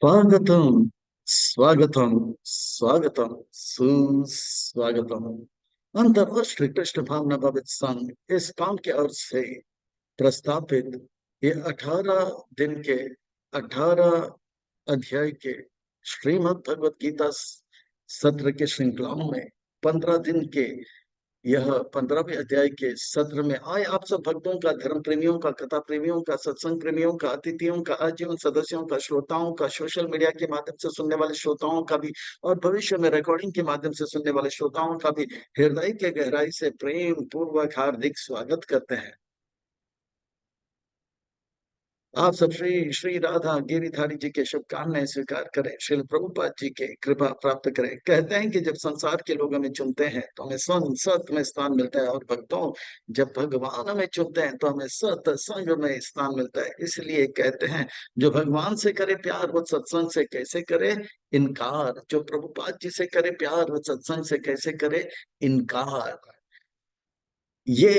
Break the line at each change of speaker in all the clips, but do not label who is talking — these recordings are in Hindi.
स्वागतम स्वागतम स्वागतम सुस्वागतम। अंतर्राष्ट्रीय कृष्ण भावना भवित संघ इस काम के ओर से प्रस्तावित ये 18 दिन के 18 अध्याय के श्रीमद् भगवत गीता सत्र के श्रृंखलाओं में 15 दिन के यह 15वें अध्याय के सत्र में आए आप सब भक्तों का, धर्म प्रेमियों का, कथा प्रेमियों का, सत्संग प्रेमियों का, अतिथियों का, आजीवन सदस्यों का, श्रोताओं का, सोशल मीडिया के माध्यम से सुनने वाले श्रोताओं का भी और भविष्य में रिकॉर्डिंग के माध्यम से सुनने वाले श्रोताओं का भी हृदय के गहराई से प्रेम पूर्वक हार्दिक स्वागत करते हैं। आप सब श्री श्री राधा गिरिधारी जी के शुभकामनाएं स्वीकार करें, श्रील प्रभुपाद जी के कृपा प्राप्त करें। कहते हैं कि जब संसार के लोग हमें चुनते हैं तो हमें संसत में स्थान मिलता है, और भक्तों जब भगवान हमें चुनते हैं तो हमें सत्संग में स्थान मिलता है। इसलिए कहते हैं जो भगवान से करे प्यार वो सत्संग से कैसे करे इनकार, जो प्रभुपाद जी से करे प्यार वो सत्संग से कैसे करे इनकार। ये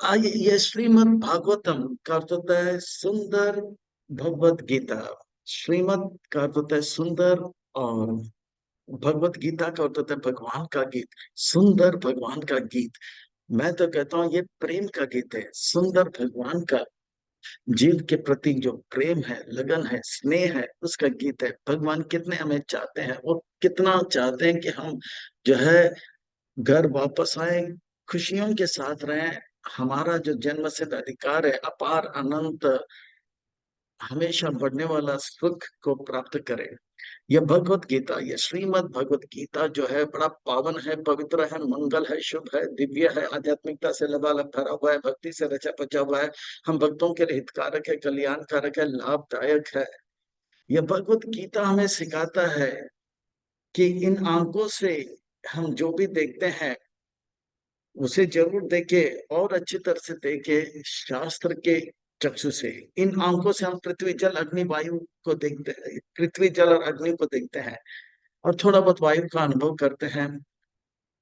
ये श्रीमद् भागवतम का अर्थ होता है सुंदर भगवत गीता। श्रीमद् का अर्थ होता है सुंदर, और भगवत गीता का अर्थ होता है भगवान का गीत, सुंदर भगवान का गीत। मैं तो कहता हूँ ये प्रेम का गीत है, सुंदर भगवान का जीव के प्रति जो प्रेम है, लगन है, स्नेह है, उसका गीत है। भगवान कितने हमें चाहते हैं, वो कितना चाहते हैं कि हम जो है घर वापस आए, खुशियों के साथ रहें, हमारा जो जन्म सिद्ध अधिकार है अपार अनंत हमेशा बढ़ने वाला सुख को प्राप्त करें। यह भगवत गीता, यह श्रीमद् भगवत गीता जो है बड़ा पावन है, पवित्र है, मंगल है, शुभ है, दिव्य है, आध्यात्मिकता से लबालब भरा हुआ है, भक्ति से रचा पचा हुआ है, हम भक्तों के लिए हितकारक है, कल्याणकारक है, लाभदायक है। यह भगवत गीता हमें सिखाता है कि इन आंखों से हम जो भी देखते हैं उसे जरूर देखे, और अच्छी तरह से देखे शास्त्र के चक्षु से। इन आंखों से हम पृथ्वी जल अग्नि वायु को देखते हैं, पृथ्वी जल और अग्नि को देखते हैं और थोड़ा बहुत वायु का अनुभव करते हैं,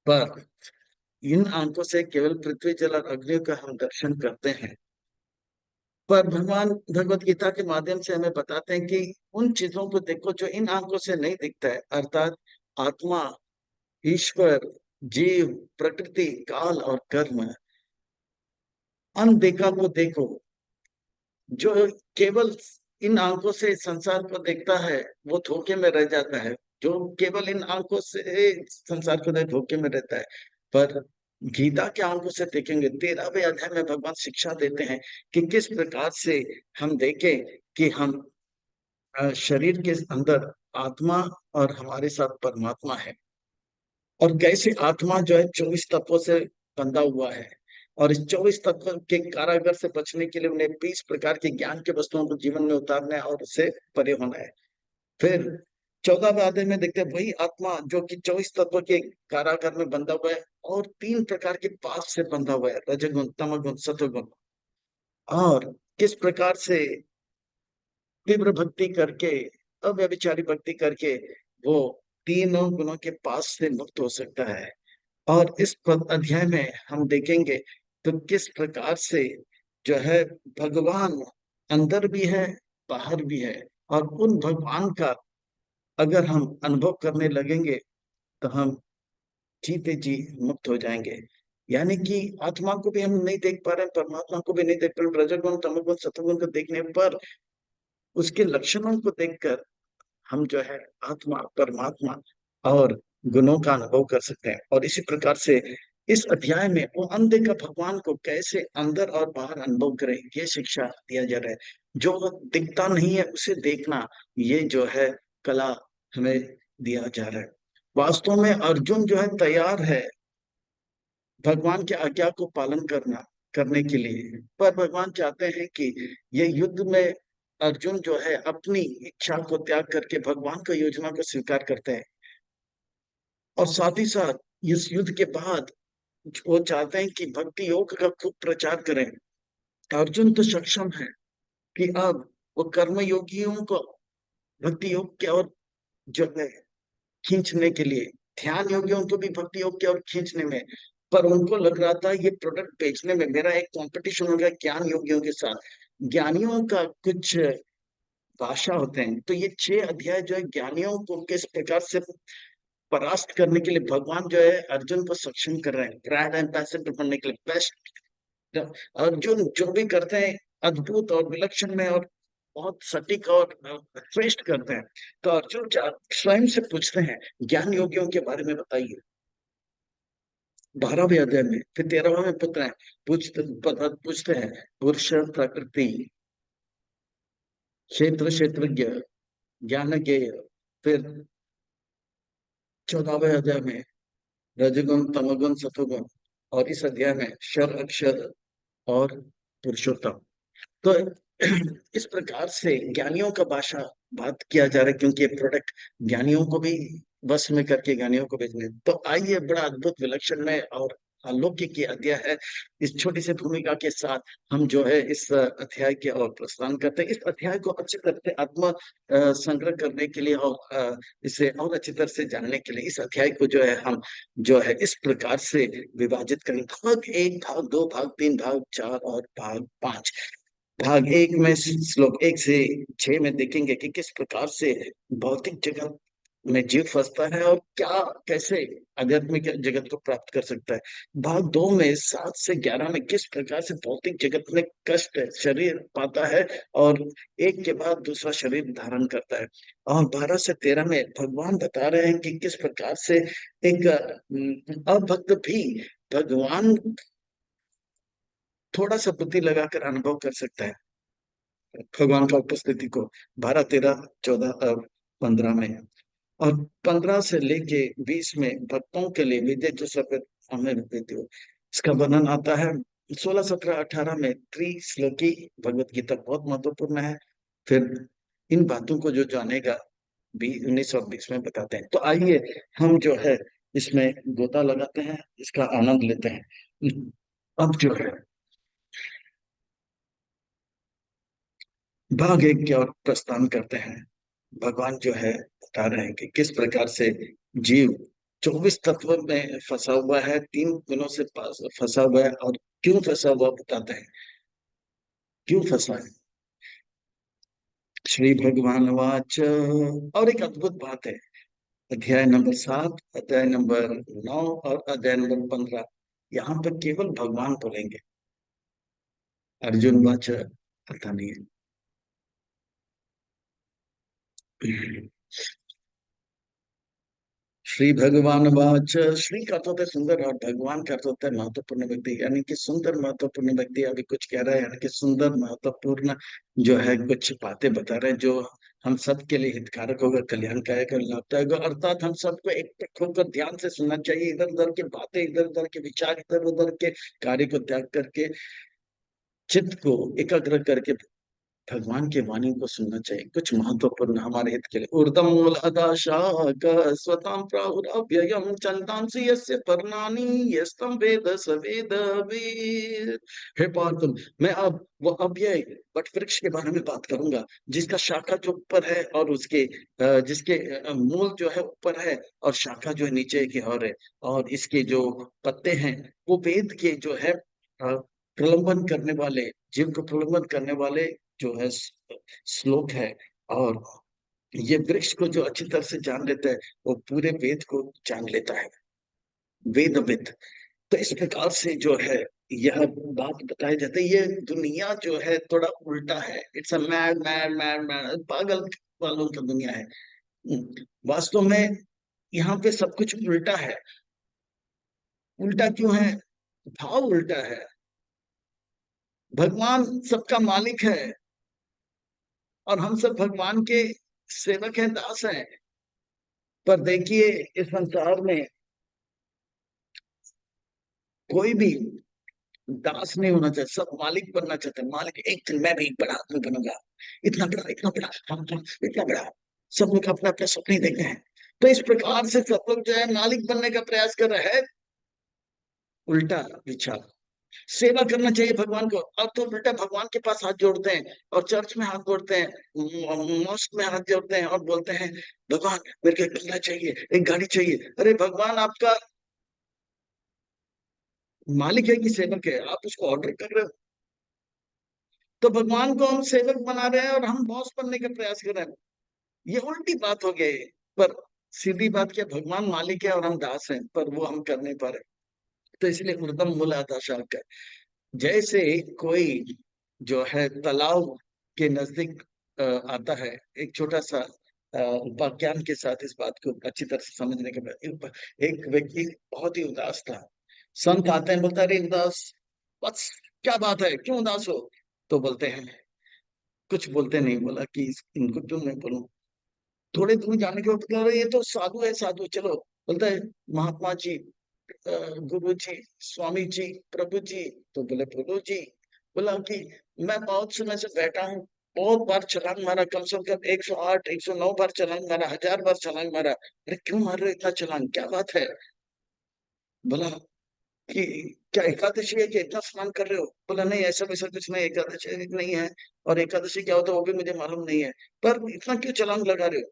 पर इन आंखों से केवल पृथ्वी जल और अग्नि का हम दर्शन करते हैं। पर भगवान भगवत गीता के माध्यम से हमें बताते हैं कि उन चीजों को देखो जो इन आंखों से नहीं दिखता है, अर्थात आत्मा, ईश्वर, जीव, प्रकृति, काल और कर्म। अनदेखा को देखो। जो केवल इन आंखों से संसार को देखता है वो धोखे में रह जाता है, जो केवल इन आंखों से संसार को देख धोखे में रहता है। पर गीता के आंखों से देखेंगे, 13वें अध्याय में भगवान शिक्षा देते हैं कि किस प्रकार से हम देखें कि हम शरीर के अंदर आत्मा और हमारे साथ परमात्मा है, और कैसे आत्मा जो है 24 तत्वों से बंधा हुआ है, और इस 24 तत्व के कारागार से बचने के लिए उन्हें 20 प्रकार के ज्ञान के वस्तुओं को जीवन में उतारना है और उससे परे होना है। फिर 14वें अध्याय में देखते हैं वही आत्मा जो कि 24 तत्व के कारागार में बंधा हुआ है और 3 प्रकार के पाप से बंधा हुआ है, रजगुण, तमगुण, सत्वगुण। और किस प्रकार से तीव्र भक्ति करके, अव्यभिचारी भक्ति करके वो तीनों गुणों के पास से मुक्त हो सकता है। और इस अध्याय में हम देखेंगे तो किस प्रकार से जो है भगवान अंदर भी है, बाहर भी है, और उन भगवान का अगर हम अनुभव करने लगेंगे तो हम जीते जी मुक्त हो जाएंगे। यानी कि आत्मा को भी हम नहीं देख पा रहे, परमात्मा को भी नहीं देख पा रहे, रजोगुण, तमोगुण, सत्वगुण को देखने पर उसके लक्षणों को देखकर हम जो है आत्मा, परमात्मा और गुणों का अनुभव कर सकते हैं। और इसी प्रकार से इस अध्याय में वो अंधे का भगवान को कैसे अंदर और बाहर अनुभव करें, ये शिक्षा दिया जा रहा है। जो दिखता नहीं है उसे देखना, ये जो है कला हमें दिया जा रहा है। वास्तव में अर्जुन जो है तैयार है भगवान की आज्ञा को पालन करने के लिए, पर भगवान चाहते हैं कि ये युद्ध में अर्जुन जो है अपनी इच्छा को त्याग करके भगवान की योजना को स्वीकार करते हैं, और साथ ही साथ इस युद्ध के बाद वो चाहते हैं कि भक्ति योग का खूब प्रचार करें। अर्जुन तो सक्षम है कि अब वो कर्म योगियों को भक्ति योग की ओर जो है खींचने के लिए, ध्यान योगियों को भी भक्ति योग की ओर खींचने में, पर उनको लग रहा था ये प्रोडक्ट बेचने में मेरा एक कंपटीशन हो गया ज्ञान योगियों के साथ। ज्ञानियों का कुछ भाषा होते हैं। तो ये 6 अध्याय जो है ज्ञानियों को किस प्रकार से परास्त करने के लिए भगवान जो है अर्जुन को सक्षम कर रहे हैं, ग्रैंड एम्बेसडर बनने के लिए। बेस्ट अर्जुन जो भी करते हैं अद्भुत और विलक्षण में और बहुत सटीक और श्रेष्ठ करते हैं। तो अर्जुन स्वयं से पूछते हैं ज्ञान योगियों के बारे में बताइए, 12वें अध्याय में। फिर 13वां में पुत्र है, पूछते हैं पुरुष, प्रकृति, क्षेत्र क्षेत्रज्ञ, ज्ञान ज्ञेय। फिर 14वें अध्याय में रजगुण, तमोगुण, सतोगुण। और इस अध्याय में क्षर, अक्षर और पुरुषोत्तम। तो इस प्रकार से ज्ञानियों का भाषा बात किया जा रहा है, क्योंकि ये प्रोडक्ट ज्ञानियों को भी बस में करके ज्ञानियों को भेजने। तो आइए, बड़ा अद्भुत, विलक्षण में और अलौकिक ये अध्याय है। इस छोटी सी भूमिका के साथ हम जो है इस अध्याय के और प्रस्थान करते हैं। इस अध्याय को अच्छी तरह से आत्म संग्रह करने के लिए और इसे और अच्छी तरह से जानने के लिए इस अध्याय को जो है हम जो है इस प्रकार से विभाजित करेंगे। भाग 1, भाग 2, भाग 3, भाग 4 और भाग 5। भाग 1 में श्लोक 1 से 6 में देखेंगे कि किस प्रकार से भौतिक जगत में जीव फंसता है और क्या कैसे आध्यात्मिक जगत को प्राप्त कर सकता है। भाग 2 में 7 से 11 में किस प्रकार से भौतिक जगत में कष्ट शरीर पाता है और एक के बाद दूसरा शरीर धारण करता है। और 12 से 13 में भगवान बता रहे हैं कि किस प्रकार से एक अभक्त भी भगवान थोड़ा सा बुद्धि लगाकर अनुभव कर सकता है भगवान का उपस्थिति को। 12, 13, 14 और 15 में। और 15 से लेके 20 में भक्तों के लिए विद्या जो सफेद हमें देती हो, इसका वर्णन आता है। 16, 17, 18 में त्रिश्लोकी भगवत गीता बहुत महत्वपूर्ण है। फिर इन बातों को जो जानेगा 19 और 20 में बताते हैं। तो आइए हम जो है इसमें गोता लगाते हैं, इसका आनंद लेते हैं। अब जो है भाग 1 की ओर प्रस्थान करते हैं। भगवान जो है बता रहे हैं कि किस प्रकार से जीव 24 तत्व में फंसा हुआ है, 3 गुणों से फंसा हुआ है। और क्यों फंसा हुआ बताते हैं, क्यों फंसा है। श्री भगवान वाच। और एक अद्भुत बात है, अध्याय नंबर 7, अध्याय नंबर 9 और अध्याय नंबर 15, यहाँ पर केवल भगवान बोलेंगे, अर्जुन वाच पता नहीं है। श्री भगवान वाच। श्री का अर्थ होता है सुंदर और भगवान का अर्थ होता है महत्वपूर्ण व्यक्ति, यानी कि सुंदर महत्वपूर्ण व्यक्ति अभी कुछ कह रहा है, यानी कि सुंदर महत्वपूर्ण जो है कुछ बातें बता रहे हैं जो हम सब के लिए हितकारक होगा, कल्याणकारक और लाभदायक होगा। अर्थात हम सबको एक होकर ध्यान से सुनना चाहिए, इधर उधर की बातें, इधर उधर के विचार, इधर उधर के कार्य को त्याग करके चित्त को एकाग्र करके भगवान की वाणी को सुनना चाहिए। कुछ महत्वपूर्ण हमारे हित के लिए। ऊर्ध्वं मूलधशाक स्वतां प्राहुरव्ययम् छन्दांसि यस्य पर्णानि यस्तं वेद स वेदवित्। हे पार्थम, मैं अब वो अव्यय वट वृक्ष के बारे में बात करूंगा, जिसका शाखा जो ऊपर है और उसके जिसके मूल जो है ऊपर है और शाखा जो है नीचे की ओर है। और इसके जो पत्ते हैं वो वेद के जो है प्रलंबन करने वाले, जीव को प्रलंबन करने वाले जो है श्लोक है। और ये वृक्ष को जो अच्छी तरह से जान लेता है वो पूरे वेद को जान लेता है, वेदविद। तो इस प्रकार से जो है यह बात बताई जाती है। ये दुनिया जो है थोड़ा उल्टा है, it's a mad mad mad mad, पागल वालों की दुनिया है। वास्तव में यहाँ पे सब कुछ उल्टा है। उल्टा क्यों है? भाव उल्टा है। भगवान सबका मालिक है और हम सब भगवान के सेवक हैं, दास हैं। पर देखिए इस संसार में कोई भी दास नहीं होना चाहिए, सब मालिक बनना चाहते हैं। मालिक, एक दिन मैं भी एक बड़ा आदमी बनूंगा, इतना बड़ा, हाँ हाँ, इतना बड़ा। सब लोग अपने अपने सपने देखे हैं। तो इस प्रकार से सब लोग जो है मालिक बनने का प्रयास कर रहे हैं। उल्टा विचार। सेवा करना चाहिए भगवान को, अब तो उल्टा भगवान के पास हाथ जोड़ते हैं और चर्च में हाथ जोड़ते हैं, मॉस्क में हाथ जोड़ते हैं और बोलते हैं भगवान मेरे को एक बंगला चाहिए, एक गाड़ी चाहिए। अरे भगवान आपका मालिक है कि सेवक है? आप उसको ऑर्डर कर रहे हो। तो भगवान को हम सेवक बना रहे हैं और हम बॉस बनने का प्रयास कर रहे हैं। ये उल्टी बात हो गई। पर सीधी बात क्या, भगवान मालिक है और हम दास हैं, पर वो हम कर नहीं पा रहे। तो इसलिए उर्दम मूल आधा शाख है। जैसे कोई जो है तालाब के नजदीक आता है, एक छोटा सा उपाख्यान के साथ इस बात को अच्छी तरह से समझने के बाद, एक व्यक्ति बहुत ही उदास था। संत आते हैं, बोलता है, अरे उदास, बस क्या बात है, क्यों उदास हो? तो बोलते हैं, कुछ बोलते नहीं, बोला कि इनको क्यों नहीं बोलूं। थोड़े दूर जाने के बाद कह रहे, ये तो साधु है, साधु, चलो। बोलता है, महात्मा जी, गुरु जी, स्वामी जी, प्रभु जी। तो बोले, प्रभु जी। बोला कि मैं बहुत समय से बैठा हूँ, बहुत बार छलांग मारा, कम से कम 108 109 बार छलांग मारा, 1000 बार छलांग मारा। अरे क्यों मार रहे हो इतना छलांग, क्या बात है? बोला कि क्या एकादशी है कि इतना स्नान कर रहे हो? बोला, नहीं, ऐसा वैसा कुछ नहीं, एकादशी नहीं है। और एकादशी क्या होता है वो भी मुझे मालूम नहीं है। पर इतना क्यों छलांग लगा रहे हो?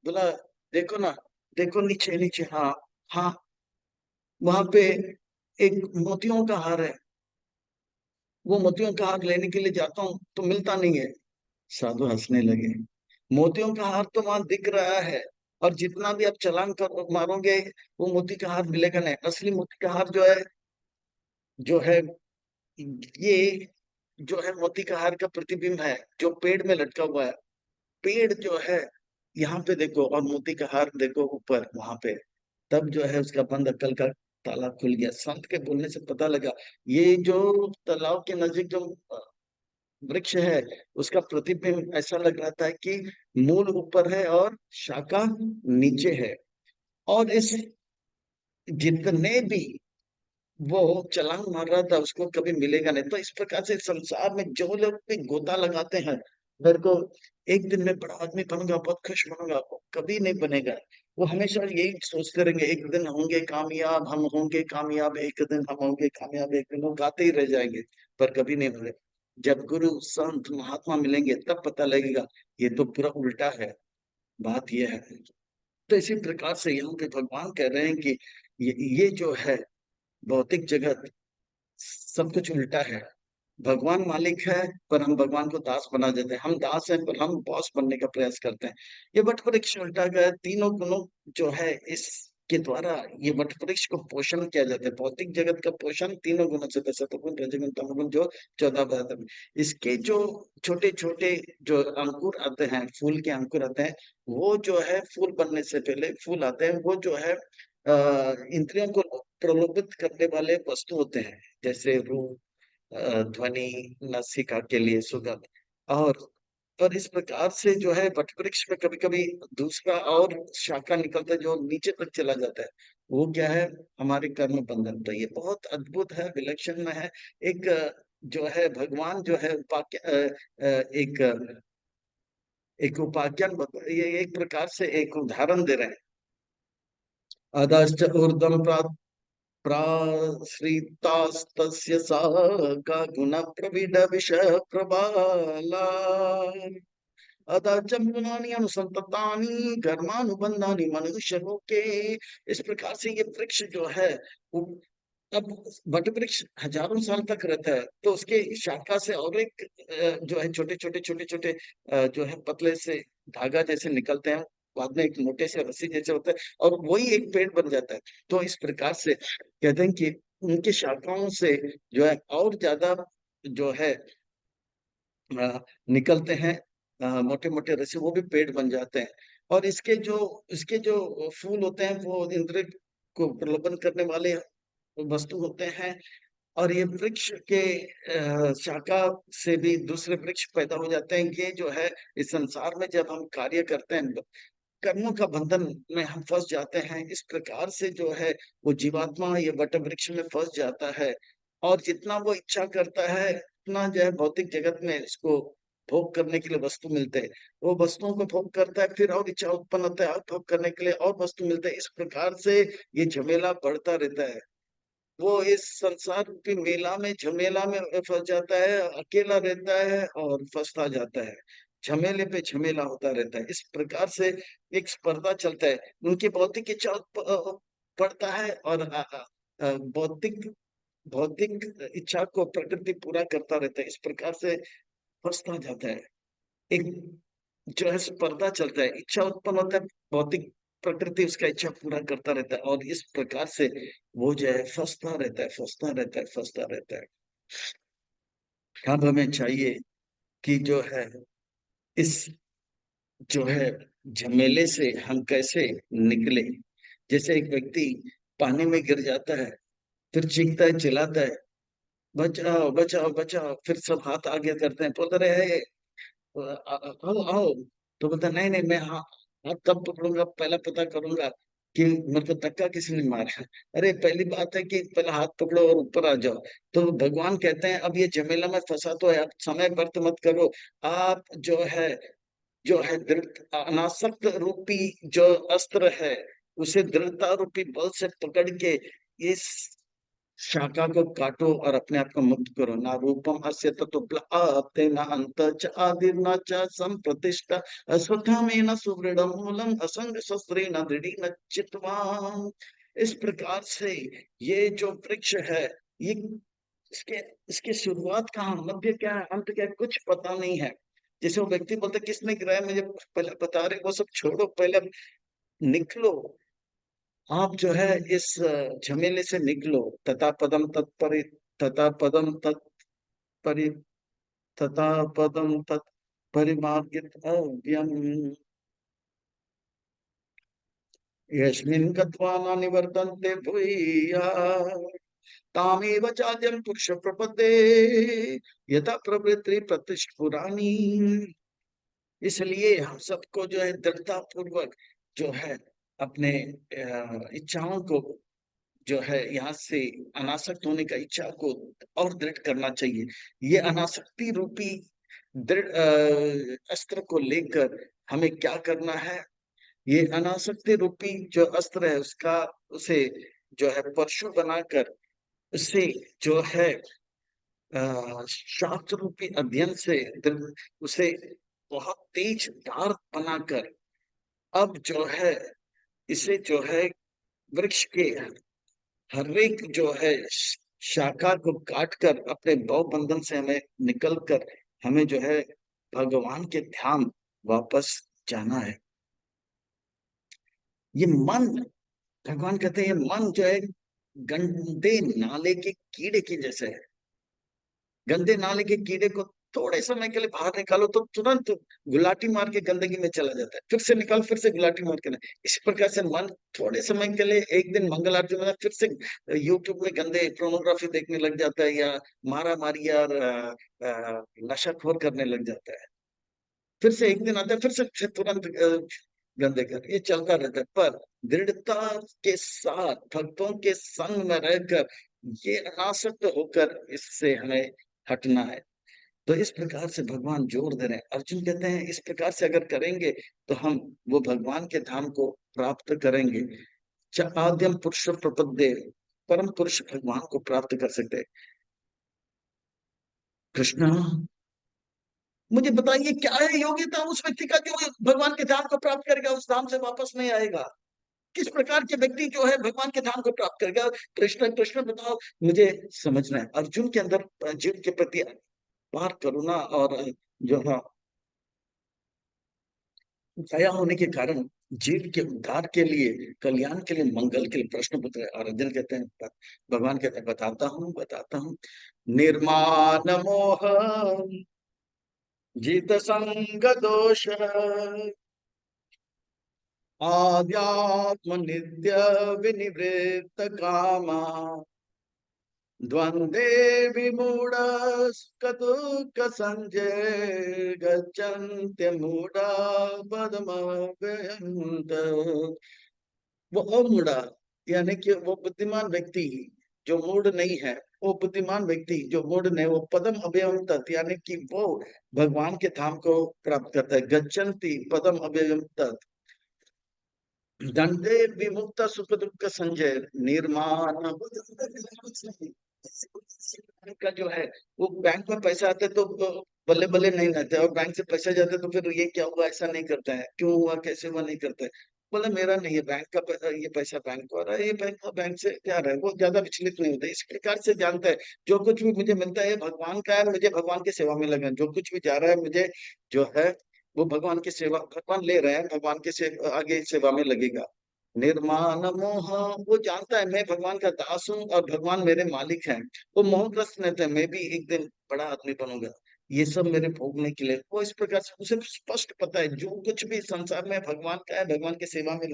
बोला, देखो ना, देखो नीचे नीचे, हाँ, हाँ, वहां पे एक मोतियों का हार है। वो मोतियों का हार लेने के लिए जाता हूँ तो मिलता नहीं है। साधु हंसने लगे। मोतियों का हार तो वहां दिख रहा है, और जितना भी आप छलांग कर मारोगे, वो मोती का हार मिलेगा नहीं। असली मोती का हार जो है ये जो है मोती का हार का प्रतिबिंब है, जो पेड़ में लटका हुआ है। पेड़ जो है यहाँ पे देखो, और मोती का हार देखो ऊपर वहां पे। तब जो है उसका बंद अक्ल का ताला खुल गया। संत के बोलने से पता लगा, ये जो तालाब के नजदीक जो वृक्ष है, उसका प्रतिबिंब ऐसा लग रहा था कि मूल ऊपर है और शाखा नीचे है। और इस जितने भी वो छलांग मार रहा था, उसको कभी मिलेगा नहीं। तो इस प्रकार से संसार में जो लोग भी गोता लगाते हैं, मेरे को एक दिन में बड़ा आदमी बनूंगा, बहुत खुश बनूंगा, वो कभी नहीं बनेगा। वो हमेशा यही सोचते रहेंगे, एक दिन होंगे कामयाब, हम होंगे कामयाब, एक दिन हम होंगे कामयाब, एक दिन, वो गाते ही रह जाएंगे, पर कभी नहीं बने। जब गुरु संत महात्मा मिलेंगे तब पता लगेगा, ये तो पूरा उल्टा है। बात यह है। तो इसी प्रकार से यहाँ पे भगवान कह रहे हैं कि ये जो है भौतिक जगत, सब कुछ उल्टा है। भगवान मालिक है, पर हम भगवान को दास बना देते हैं। हम दास हैं, पर हम बॉस बनने का प्रयास करते हैं। ये वट वृक्ष उल्टा गया। तीनों गुणों जो है इसके द्वारा ये वट वृक्ष को पोषण किया जाता है। भौतिक जगत का पोषण तीनों गुणों से, सतोगुण, रजोगुण, तमोगुण, जो 14 बताते हैं। इसके जो छोटे छोटे जो अंकुर आते हैं, फूल के अंकुर आते हैं, वो जो है फूल बनने से पहले फूल आते हैं, वो जो है इंद्रियों को प्रलोभित करने वाले वस्तु होते हैं। जैसे रूप, ध्वनि, नासिका के लिए सुगंध। और और इस प्रकार से जो है वट वृक्ष में कभी कभी दूसरा और शाखा निकलता है जो नीचे तक चला जाता है। वो क्या है? हमारे कर्म बंधन। तो ये बहुत अद्भुत है, विलक्षण में है। एक जो है भगवान जो है एक उपाख्यान ये एक प्रकार से एक उदाहरण दे रहे हैं। अधश्च ऊर्ध्वं प्राश्रितास्तस्य का गुण प्रविड विष प्रबाला अतः चंद्राणी अनुसंततानि कर्मानुबंधानि मनुष्य लोके। इस प्रकार से ये वृक्ष जो है वो, अब वट वृक्ष हजारों साल तक रहता है, तो उसके शाखा से और एक जो है छोटे छोटे जो है पतले से धागा जैसे निकलते हैं, बाद में एक मोटे से रस्सी जैसे होता है, और वही एक पेड़ बन जाता है। तो इस प्रकार से कहते हैं कि उनकी शाखाओं से जो है और ज्यादा जो है निकलते हैं मोटे मोटे रस्सी, वो भी पेड़ बन जाते हैं। और इसके जो फूल होते हैं, वो इंद्र को प्रलोभन करने वाले वस्तु होते हैं। और ये वृक्ष के शाखा से भी दूसरे वृक्ष पैदा हो जाते हैं। ये जो है इस संसार में जब हम कार्य करते हैं, कर्मों का बंधन में हम फंस जाते हैं। इस प्रकार से जो है वो जीवात्मा ये वट वृक्ष में फंस जाता है। और जितना वो इच्छा करता है, उतना जो है भौतिक जगत में इसको भोग करने के लिए वस्तु मिलते हैं। वो वस्तुओं को भोग करता है, फिर और इच्छा उत्पन्न होता है, और भोग करने के लिए और वस्तु मिलते हैं। इस प्रकार से ये झमेला बढ़ता रहता है। वो इस संसार के मेला में झमेला में फंस जाता है, अकेला रहता है और फंसता जाता है। झमेले पे झमेला होता रहता है। इस प्रकार से एक स्पर्धा चलता है। उनकी भौतिक इच्छा पड़ता है, और भौतिक भौतिक इच्छा को प्रकृति पूरा करता रहता है। इस प्रकार से फंसता जाता है। एक जो है पर्दा चलता है, इच्छा उत्पन्न होता है, भौतिक प्रकृति उसका इच्छा पूरा करता रहता है, और इस प्रकार से वो जो है फंसता रहता है, फंसता रहता है, फंसता रहता है। अब हमें चाहिए कि जो है इस जो है झमेले से हम कैसे निकले। जैसे एक व्यक्ति पानी में गिर जाता है, फिर चीखता है, चिल्लाता है, बचाओ बचाओ बचाओ, फिर सब हाथ आगे करते हैं, बोल रहे हैं आओ आओ। तो बोलता नहीं नहीं, मैं हाथ तब पकड़ूंगा, पहला पता करूंगा कि मेरे को धक्का किसी ने मारा। अरे पहली बात है कि पहले हाथ पकड़ो और ऊपर आ जाओ। तो भगवान कहते हैं अब ये झमेला में फंसा तो है, आप समय व्यर्थ मत करो। आप जो है दृढ़ अनासक्त रूपी जो अस्त्र है, उसे दृढ़ता रूपी बल से पकड़ के इस शाखा को काटो और अपने आप को मुक्त करो। ना रूपम अस्य ततोप्लाते न अंत च आदिर न च संप्रतिष्ठा अस्वत्थामेन सुदृढ़ मूलम असंग शस्त्रेण दृढ़ चित्वाम। इस प्रकार से ये जो वृक्ष है, ये इसके इसकी शुरुआत कहाँ, मध्य क्या है, अंत क्या है, कुछ पता नहीं है। जैसे वो व्यक्ति बोलते किसने गिराया मुझे पहले बता रहे, वो सब छोड़ो, पहले निकलो। आप जो है इस झमेले से निकलो। तथा पदम तत्परि तथा पदम तत्परि तथा पदम तत्परिमार्गितव्यम् यस्मिन् गत्वा न निवर्तन्ते भूयः तामेव चाद्यं पुरुष प्रपद्ये यथा प्रवृत्ति प्रतिस्फुरानि। इसलिए हम सबको जो है दृढ़ता पूर्वक जो है अपने इच्छाओं को जो है यहाँ से अनासक्त होने का इच्छा को और दृढ़ करना चाहिए। ये अनासक्ति रूपी दृढ़ अस्त्र को लेकर हमें क्या करना है। ये अनासक्ति रूपी जो अस्त्र है उसका उसे जो है परशु बनाकर उससे जो है शास्त्र रूपी अध्ययन से उसे बहुत तेज धार बनाकर अब जो है इसे जो है वृक्ष के हर एक जो है शाखा को काट कर अपने भव बंधन से हमें निकल कर हमें जो है भगवान के ध्यान वापस जाना है। ये मन, भगवान कहते हैं ये मन जो है गंदे नाले के कीड़े के जैसे है। गंदे नाले के कीड़े को थोड़े समय के लिए बाहर निकालो तो तुरंत गुलाटी मार के गंदगी में चला जाता है, फिर से निकाल, फिर से गुलाटी मार के ना। इस प्रकार से मन थोड़े समय के लिए एक दिन मंगल आरती में फिर से यूट्यूब में गंदे प्रोनोग्राफी देखने लग जाता है, या मारा मारी या नशाखोर करने लग जाता है। फिर से एक दिन आता है, फिर से तुरंत गंदे कर, ये चलता रहता है। पर दृढ़ता के साथ भक्तों के संग में रहकर ये अनासक्त होकर इससे हमें हटना है। तो इस प्रकार से भगवान जोर दे रहे हैं। अर्जुन कहते हैं इस प्रकार से अगर करेंगे तो हम वो भगवान के धाम को प्राप्त करेंगे। आद्यम पुरुष प्रपद्ये, परम पुरुष भगवान को प्राप्त कर सकते हैं। कृष्ण, मुझे बताइए क्या है योग्यता उस व्यक्ति का जो भगवान के धाम को प्राप्त करेगा, उस धाम से वापस नहीं आएगा। किस प्रकार के व्यक्ति जो है भगवान के धाम को प्राप्त करेगा। कृष्ण कृष्ण बताओ, मुझे समझना है। अर्जुन के अंदर जीव के प्रति अपार करुणा और जो है दया होने के कारण जीव के उद्धार के लिए, कल्याण के लिए, मंगल के लिए प्रश्न पूछ रहे। और अर्जुन कहते हैं, भगवान कहते हैं बताता हूँ। निर्माण मोह जित संग दोष आध्यात्म नित्य विनिवृत्त कामा द्वंद्वे विमूढ़ कतुक संजय गच्छन्त्य मूढ़ा पदमव्ययन्त। वो अमूढ़ा यानी कि वो बुद्धिमान व्यक्ति जो मूढ़ नहीं है, वो बुद्धिमान व्यक्ति जो मूढ़ नहीं, वो पदम अव्ययम तत् यानी कि वो भगवान के धाम को प्राप्त करता है। गच्छन्ति पदम अव्ययम तत् दंडे विमुक्त सुख दुख संजय निर्माण का जो है वो बैंक में पैसा आते तो बल्ले बल्ले नहीं रहते, और बैंक से पैसा जाते तो फिर ये क्या हुआ ऐसा नहीं करता है, क्यों हुआ कैसे हुआ नहीं करता है। बोले मेरा नहीं है, बैंक का ये पैसा बैंक को आ रहा है, ये बैंक बैंक से क्या रहा है, वो ज्यादा विचलित नहीं होते। इस प्रकार से जानता है जो कुछ भी मुझे मिलता है भगवान का है, मुझे भगवान की सेवा में लगना, जो कुछ भी जा रहा है मुझे जो है वो भगवान की सेवा, भगवान ले रहे हैं, भगवान के आगे सेवा में लगेगा। निर्माण मोह, वो जानता है मैं भगवान का दास हूँ और भगवान मेरे मालिक हैं। वो मोहग्रस्त नहीं थे, मैं भी एक दिन बड़ा आदमी बनूंगा, ये सब मेरे भोगने के लिए। वो इस प्रकार से उसे स्पष्ट पता है जो कुछ भी संसार में भगवान का है, भगवान की सेवा में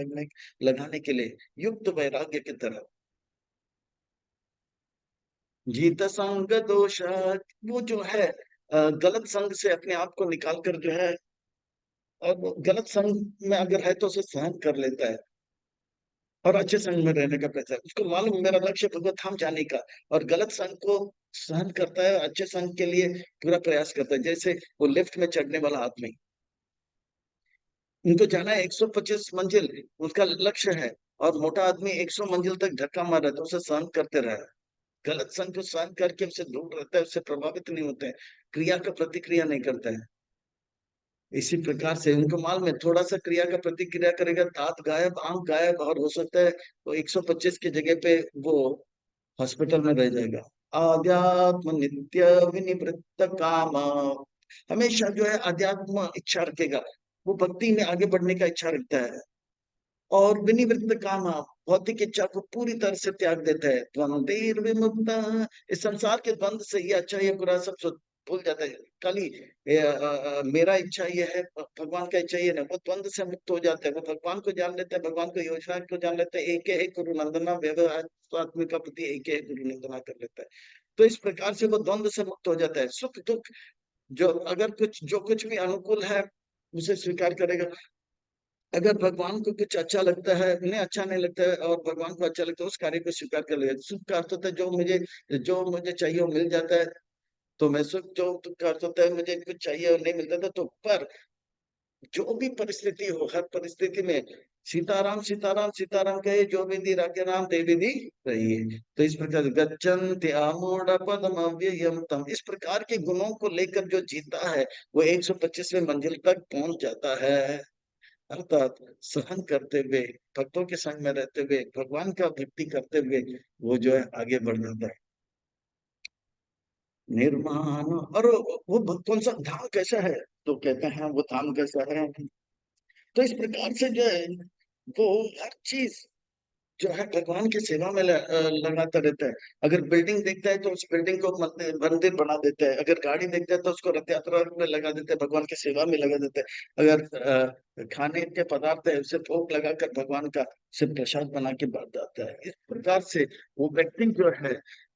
लगाने के लिए युक्त वैराग्य की तरह। जीत संग दोष, वो जो है गलत संग से अपने आप को निकाल कर जो है, और वो गलत संग में अगर है तो उसे सहन कर लेता है और अच्छे संग में रहने का प्रयास है। उसको मालूम मेरा लक्ष्य भगवत धाम जाने का, और गलत संग को सहन करता है, अच्छे संग के लिए पूरा प्रयास करता है। जैसे वो लिफ्ट में चढ़ने वाला आदमी, उनको जाना है 125 मंजिल, उसका लक्ष्य है, और मोटा आदमी 100 मंजिल तक धक्का मार रहा है तो उसे सहन करते रहा है। गलत संग को सहन करके उससे दूर रहता है, उससे प्रभावित नहीं होता है, क्रिया का प्रतिक्रिया नहीं करता है। इसी प्रकार से उनको मालूम है थोड़ा सा क्रिया का प्रतिक्रिया करेगा, दांत गायब, आंख गायब, और हो सकता है वो 125 की जगह पे वो हॉस्पिटल में रह जाएगा। आध्यात्म नित्य विनिवृत्त काम, हमेशा जो है अध्यात्म इच्छा रखेगा, वो भक्ति में आगे बढ़ने का इच्छा रखता है। और विनिवृत्त काम, भौतिक इच्छा को पूरी तरह से त्याग देता है। द्वंद्व विमुक्त, इस संसार के द्वंद से ये अच्छा ये बुरा सब भूल जाता है। खाली मेरा इच्छा ये है, भगवान का इच्छा ये नहीं, वो द्वंद से मुक्त हो जाता है। वो भगवान को जान लेता है, भगवान को योजना को जान लेता है, एक है गुरु नंदना व्यवहार स्वात्मिका प्रति एक है गुरु नंदना कर लेता है। तो इस प्रकार से वो द्वंद से मुक्त हो जाता है। सुख दुख, जो अगर कुछ जो कुछ भी अनुकूल है उसे स्वीकार करेगा। अगर भगवान को कुछ अच्छा लगता है, उन्हें अच्छा नहीं लगता है, और भगवान को अच्छा लगता है, उस कार्य को स्वीकार कर लेगा। सुख का अर्थ होता है जो मुझे चाहिए वो मिल जाता है तो मैं सुख, जो दुख का अर्थ होता है मुझे कुछ चाहिए और नहीं मिलता था तो। पर जो भी परिस्थिति हो, हर परिस्थिति में सीताराम सीताराम सीताराम कहे, जो विधि राखे राम ते विधि रहिए। तो इस प्रकार गच्छन्ति आमूढ़ पदम अव्ययम तम, इस प्रकार के गुणों को लेकर जो जीता है वो 125वें मंजिल तक पहुंच जाता है। अर्थात सहन करते हुए, भक्तों के संग में रहते हुए, भगवान का भक्ति करते हुए वो जो है आगे बढ़ जाता है। निर्माण, और वो कौन सा धाम कैसा है, तो कहते हैं वो धाम कैसा है। तो इस प्रकार से जो है वो हर चीज जो है भगवान की सेवा में लगाता रहता है। अगर बिल्डिंग देखता है तो उस बिल्डिंग को मंदिर मंदिर बना देता है, अगर गाड़ी देखता है तो उसको रथ यात्रा में लगा देता है, भगवान की सेवा में लगा देता है। अगर खाने के पदार्थ है उसे भोग लगाकर भगवान का से प्रसाद बना के बांट जाता है। इस प्रकार से वो व्यक्ति जो है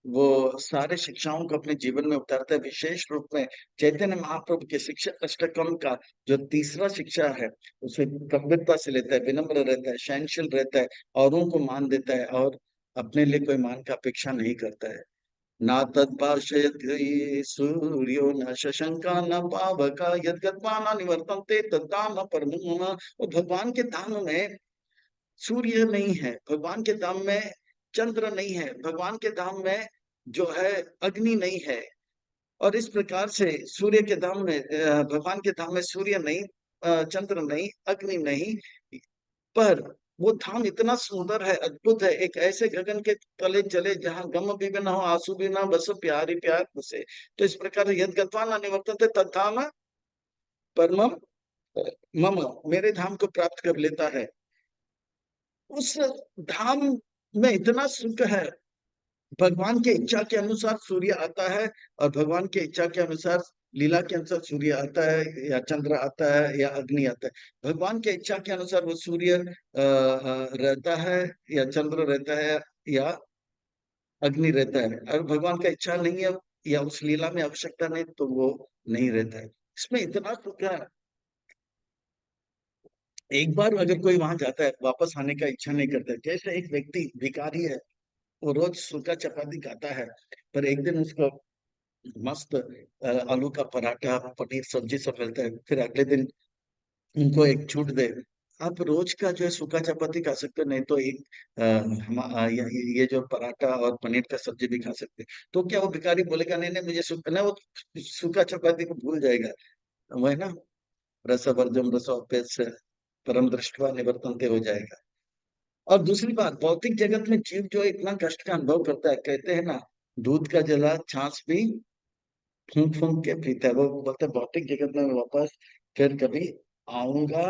वो सारे शिक्षाओं को अपने जीवन में उतारता है। विशेष रूप में चैतन्य महाप्रभु के शिक्षा अष्टकम का जो तीसरा शिक्षा है उसे गंभीरता से लेता है, विनम्र रहता है, सहनशील रहता है, औरों को मान देता है, और अपने लिए कोई मान का अपेक्षा नहीं करता है। ना तद्भाषयति सूर्यो न शशंका न पावका यद्गत्वा न निवर्तन्ते तद्धाम परमं मम। और भगवान के धाम में सूर्य नहीं है, भगवान के धाम में चंद्र नहीं है, भगवान के धाम में जो है अग्नि नहीं है। और इस प्रकार से सूर्य के धाम में भगवान के धाम में सूर्य नहीं, चंद्र नहीं, अग्नि नहीं, पर वो धाम इतना सुंदर है, अद्भुत है। एक ऐसे गगन के तले चले जहाँ गम भी न हो, आंसू भी ना, बस प्यार ही प्यार बसे। तो इस प्रकार यद गत्वा न निवर्तन्ते तद्धाम परमम मम, मेरे धाम को प्राप्त कर लेता है। उस धाम में इतना सुख है, भगवान के इच्छा के अनुसार सूर्य आता है, और भगवान के इच्छा के अनुसार लीला के अनुसार सूर्य आता है या चंद्र आता है या अग्नि आता है। भगवान के इच्छा के अनुसार वो सूर्य रहता है या चंद्र रहता है या अग्नि रहता है, और भगवान का इच्छा नहीं है या उस लीला में आवश्यकता नहीं तो वो नहीं रहता है। इसमें इतना सुख है। एक बार अगर कोई वहां जाता है वापस आने का इच्छा नहीं करता है। जैसे एक व्यक्ति भिखारी है, वो रोज सूखा चपाती खाता है, पर एक दिन उसको मस्त आलू का पराठा पनीर सब्जी सब मिलता है, फिर अगले दिन उनको एक छूट दे, आप रोज का जो है सूखा चपाती खा सकते हो, नहीं तो एक ये जो पराठा और पनीर का सब्जी भी खा सकते हैं। तो क्या वो भिखारी बोलेगा नहीं नहीं मुझे सूखा ना, वो सूखा चपाती को भूल जाएगा। वो है ना, रसवर्जम रसोपेत, परम दृष्टवा निवर्तन्ते हो जाएगा। और दूसरी बात, भौतिक जगत में जीव जो इतना कष्ट का अनुभव करता है, कहते हैं ना, दूध का जला छाछ भी फूंक फूंक के पीता है। वो बोलते हैं भौतिक जगत में मैं वापस फिर कभी आऊंगा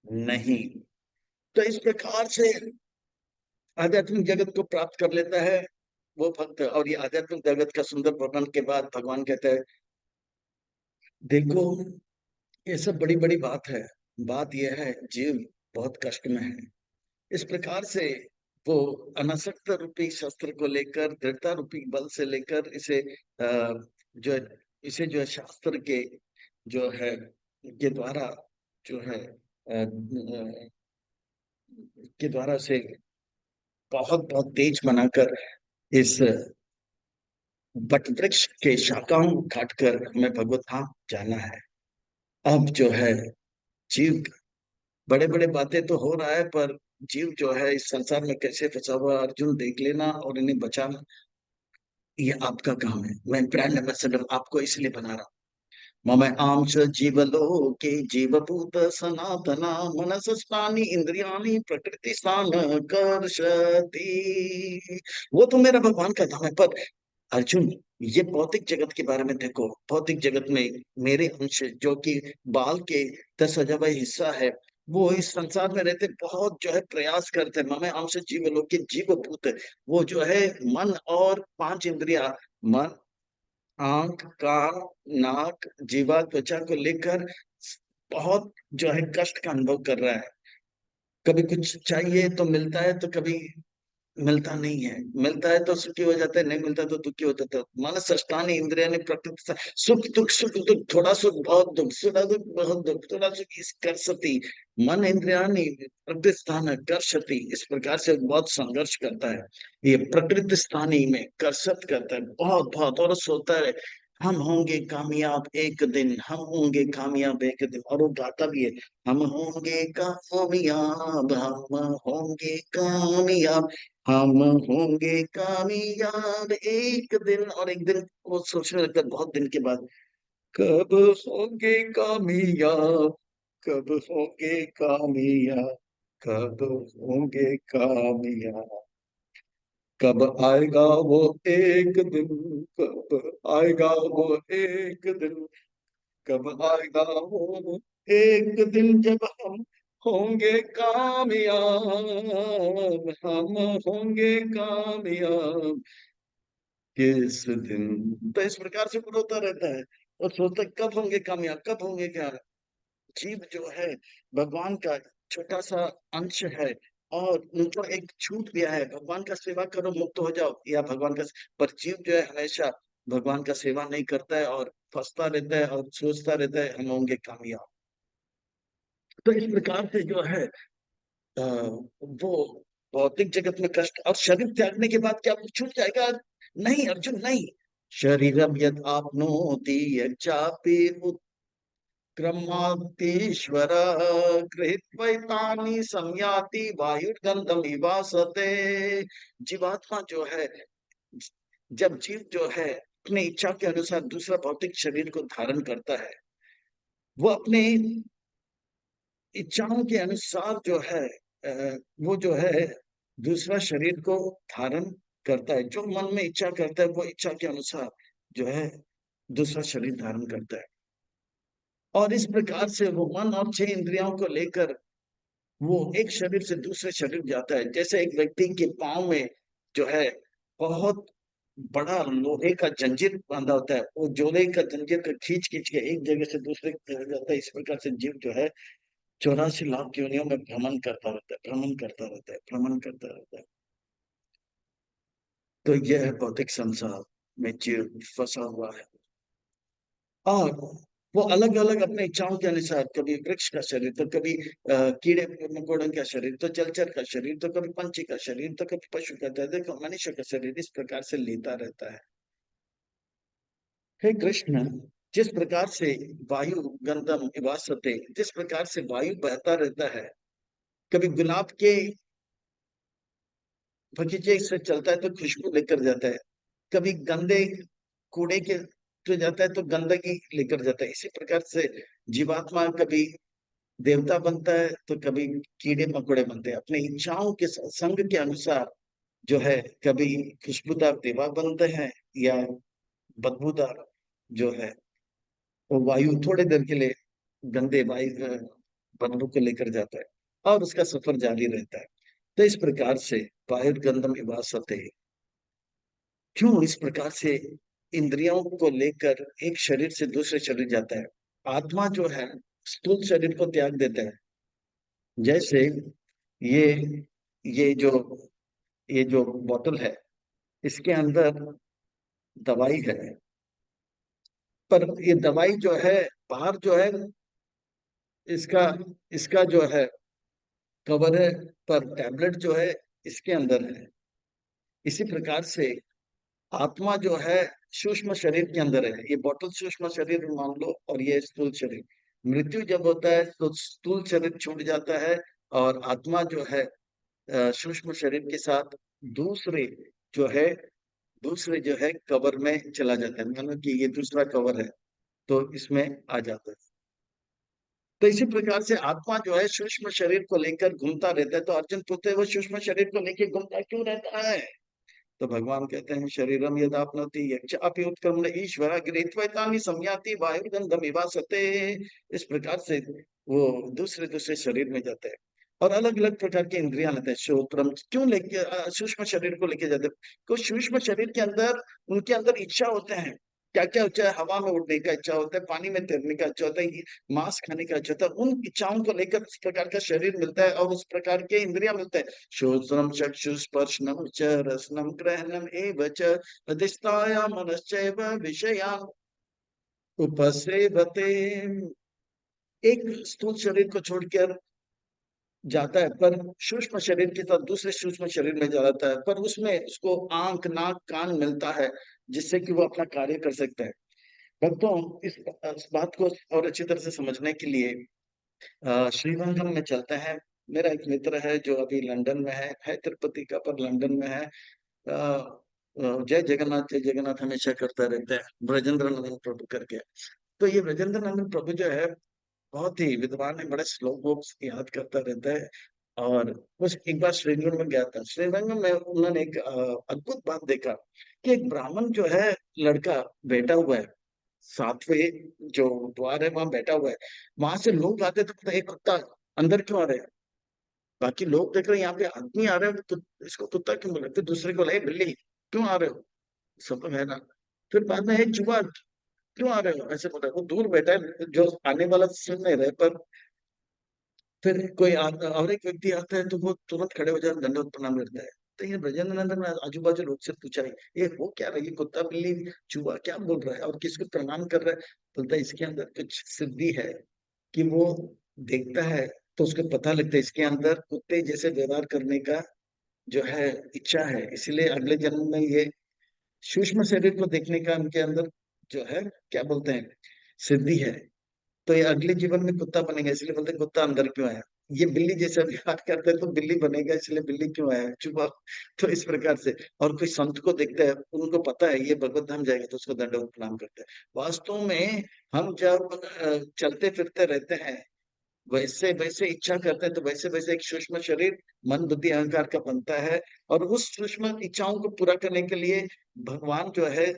नहीं। तो इस प्रकार से आध्यात्मिक जगत को प्राप्त कर लेता है वो भक्त। और ये आध्यात्मिक जगत का सुंदर वर्णन के बाद भगवान कहते हैं, देखो ये सब बड़ी बड़ी बात है, बात यह है जीव बहुत कष्ट में है। इस प्रकार से वो अनासक्त रूपी शस्त्र को लेकर, दृढ़ता रूपी बल से लेकर इसे जो है, इसे जो है शास्त्र के जो है के द्वारा जो है के द्वारा से बहुत बहुत तेज बनाकर इस वट वृक्ष के शाखाओं को काटकर हमें भगवत धाम जाना है। अब जो है जीव, बड़े बड़े बातें तो हो रहा है, पर जीव जो है इस संसार में कैसे फंसा हुआ है, अर्जुन देख लेना और इन्हें बचाना, ये आपका काम है। मैं ब्रांड एम्बेसडर आपको इसलिए बना रहा हूँ। मम आंश जीवलोके जीवभूत सनातना मनसस्तानि इंद्रियाणि प्रकृति स्थान कर्षति। वो तो मेरा भगवान का धाम है, पर अर्जुन ये भौतिक जगत के बारे में देखो। भौतिक जगत में मेरे अंश जो कि बाल के 10,000वां हिस्सा है, वो इस संसार में रहते बहुत जो है प्रयास करते हैं। ममे अंश जीव लोग के जीवभूत, वो जो है मन और पांच इंद्रिया, मन, आंख, कान, नाक, जीवा, त्वचा को लेकर बहुत जो है कष्ट का अनुभव कर रहा है। कभी कुछ चाहिए तो मिलता है, तो कभी मिलता नहीं है। मिलता है तो सुखी हो जाता है, नहीं मिलता तो दुखी हो जाता है। मन षष्ठानि इंद्रिय ने प्रकृति सुख दुख, सुख दुख, थोड़ा सुख बहुत दुख, थोड़ा दुख बहुत दुख, थोड़ा सुख इस कर सती मन इंद्रियाणि प्रकृति स्थान कर्षति। इस प्रकार से बहुत संघर्ष करता है, ये प्रकृति स्थानी में कर्षत करता है बहुत बहुत, और सोता है हम होंगे कामयाब एक दिन, हम होंगे कामयाब एक दिन। और वो गाता भी है, हम होंगे कामयाब, हम होंगे कामयाब, हम होंगे कामयाब एक दिन। और एक दिन वो सोचने लगता है बहुत दिन के बाद, कब होंगे कामयाब, कब होंगे कामयाब, कब होंगे कामयाब, कब आएगा वो एक दिन, कब आएगा वो एक दिन, कब आएगा वो एक दिन जब हम होंगे कामयाब, हम होंगे कामयाब किस दिन। तो इस प्रकार से वो रोता रहता है और सोचता है कब होंगे कामयाब, कब होंगे क्या। जीव जो है भगवान का छोटा सा अंश है, और उनको एक छूट दिया है, भगवान का सेवा करो मुक्त हो जाओ, या भगवान का। पर जीव जो है हमेशा भगवान का सेवा नहीं करता है और फंसता रहता है और सोचता रहता है हम होंगे कामयाब। तो इस प्रकार से जो है वो भौतिक जगत में कष्ट, और शरीर त्यागने के बाद क्या वो छूट जाएगा? नहीं अर्जुन नहीं। शरीरम यद आपनोति यच्चापि उत्क्रमातीश्वर गृहीत्वैतानि संयाति वायुर्गंधम इवासते। जीवात्मा जो है, जब जीव जो है अपनी इच्छा के अनुसार दूसरा भौतिक शरीर को धारण करता है, वो अपने इच्छाओं के अनुसार जो है वो जो है दूसरा शरीर को धारण करता है। जो मन में इच्छा करता है वो इच्छा के अनुसार जो है दूसरा शरीर धारण करता है। और इस प्रकार से वो मन और छह इंद्रियों को लेकर वो एक शरीर से दूसरे शरीर जाता है। जैसे एक व्यक्ति के पांव में जो है बहुत बड़ा लोहे का जंजीर बांधा होता है, वो जोले का जंजीर का खींच खींच के एक जगह से दूसरे जगह जाता है। इस प्रकार से जीव जो है 84 लाख योनियों में भ्रमण करता रहता है, भ्रमण करता रहता है, भ्रमण करता रहता है। तो यह है भौतिक संसार में जीव फंसा हुआ है। और वो अलग अलग अपने इच्छाओं के अनुसार, कभी वृक्ष का शरीर, तो कभी कीड़े मकोड़ों का शरीर, तो जलचर का शरीर, तो कभी पंछी का शरीर, तो कभी पशु का, तो देखो मनुष्य का शरीर, इस प्रकार से लेता रहता है। हे कृष्ण, जिस प्रकार से वायु गंधम निवासते, जिस प्रकार से वायु बहता रहता है, कभी गुलाब के बगीचे से चलता है तो खुशबू लेकर जाता है, कभी गंदे कूड़े के तो जाता है तो गंदगी लेकर जाता है। इसी प्रकार से जीवात्मा कभी देवता बनता है तो कभी कीड़े मकोड़े बनते हैं, अपने इच्छाओं के संग के अनुसार जो है, कभी खुशबूदार देवा बनते हैं, या बदबूदार जो है वो वायु थोड़े देर के लिए गंदे वायु बदबू को लेकर जाता है, और उसका सफर जारी रहता है। तो इस प्रकार से वायुर्गंधम इवासते, क्यों इस प्रकार से इंद्रियों को लेकर एक शरीर से दूसरे शरीर जाता है। आत्मा जो है स्थूल शरीर को त्याग देता है। जैसे ये ये जो बोतल है, इसके अंदर दवाई है, पर ये दवाई जो है बाहर जो है, इसका इसका जो है कवर है, पर टैबलेट जो है इसके अंदर है। इसी प्रकार से आत्मा जो है सूक्ष्म शरीर के अंदर है। ये बोतल सूक्ष्म शरीर मान लो, और ये स्थूल शरीर। मृत्यु जब होता है तो स्थूल शरीर छूट जाता है, और आत्मा जो है सूक्ष्म शरीर के साथ दूसरे जो है दूसरे जो है कवर में चला जाता है। मानो कि ये दूसरा कवर है, तो इसमें आ जाता है। तो इसी प्रकार से आत्मा जो है सूक्ष्म शरीर को लेकर घूमता रहता है। तो अर्जुन पूछते हैं, वो सूक्ष्म शरीर को लेकर घूमता क्यों रहता है? तो भगवान कहते हैं, शरीरम यदाप्नोति यच्चापि उत्क्रमण ईश्वर गृहीत्वैतानि संयाति वायुर्गन्धमिवासते। इस प्रकार से वो दूसरे दूसरे शरीर में जाते हैं, और अलग अलग प्रकार के इंद्रियां लेते हैं। श्रोत्रम क्यों लेके सूक्ष्म शरीर को लेके जाते हैं? कुछ सूक्ष्म शरीर के अंदर उनके अंदर इच्छा होते हैं। क्या क्या इच्छा है? हवा में उड़ने का इच्छा होता है, पानी में तैरने का इच्छा होता है, मांस खाने का इच्छा होता है। उन इच्छाओं को लेकर उस प्रकार का शरीर मिलता है, और उस प्रकार के इंद्रिया मिलते हैं। श्रोत्रम चक्षुस्पर्शनम च रसनम ग्रहणम एव च अधिष्ठाय मनश्चैव विषयान् उपसेवते। एक स्थूल शरीर को छोड़कर जाता है, पर सूक्ष्म शरीर के साथ दूसरे सूक्ष्म शरीर में जाता है, पर उसमें उसको आंख नाक कान मिलता है, जिससे कि वो अपना कार्य कर सकता है। भक्तों, इस बात को और अच्छी तरह से समझने के लिए श्रीरंगम में चलते हैं। मेरा एक मित्र है जो अभी लंदन में है तिरुपति का, पर लंदन में है। जय जगन्नाथ हमेशा करता रहता है, ब्रजेंद्र नंदन प्रभु करके। तो ये ब्रजेंद्र नंदन प्रभु जो है बहुत ही विद्वान है, बड़े श्लोक वोक याद करता रहता है। और कुछ एक बार श्रीरंगम में गया था। श्रीरंगम में उन्होंने एक अद्भुत बात देखा कि एक ब्राह्मण जो है लड़का बैठा हुआ है, सातवें जो द्वार है वहां बैठा हुआ है। वहां से लोग आते तो एक कुत्ता अंदर क्यों आ रहे हैं? बाकी लोग देख रहे हैं यहाँ पे आदमी आ रहे हैं, तो इसको कुत्ता क्यों बोले? फिर दूसरे को लगे बिल्ली क्यों आ रहे हो? सब तो है ना। फिर बाद में एक चूहा क्यों आ रहे हो ऐसे बोला। वो दूर बैठा है, जो आने वाला सुन नहीं रहे, पर फिर कोई और एक व्यक्ति आता है तो वो तुरंत खड़े हो जाए, दंडवत प्रणाम करता है। तो ये ब्रजेंद्र नंदन ने आजू बाजू लोग से पूछा है, ये हो क्या रहा है? ये कुत्ता बिल्ली चूहा क्या बोल रहा है और किसको प्रणाम कर रहा है? बोलता है इसके अंदर कुछ सिद्धि है कि वो देखता है तो उसको पता लगता है इसके अंदर कुत्ते जैसे व्यवहार करने का जो है इच्छा है, इसलिए अगले जन्म में ये सूक्ष्म शरीर को देखने का उनके अंदर जो है क्या बोलते हैं सिद्धि है। तो ये अगले जीवन में कुत्ता बनेगा, इसलिए बोलते हैं, कुत्ता अंदर क्यों आया? ये बिल्ली जैसा व्यवहार करता है तो बिल्ली बनेगा, इसलिए बिल्ली क्यों आया चुपा। तो इस प्रकार से। और कोई संत को देखता है, उनको पता है ये भगवत धाम जाएगा, तो उसको दंडवत प्रणाम करते हैं। वास्तव में हम जब चलते फिरते रहते हैं, वैसे वैसे इच्छा करते हैं, तो वैसे वैसे एक सूक्ष्म शरीर मन बुद्धि अहंकार का बनता है। और उस सूक्ष्म इच्छाओं को पूरा करने के लिए भगवान जो है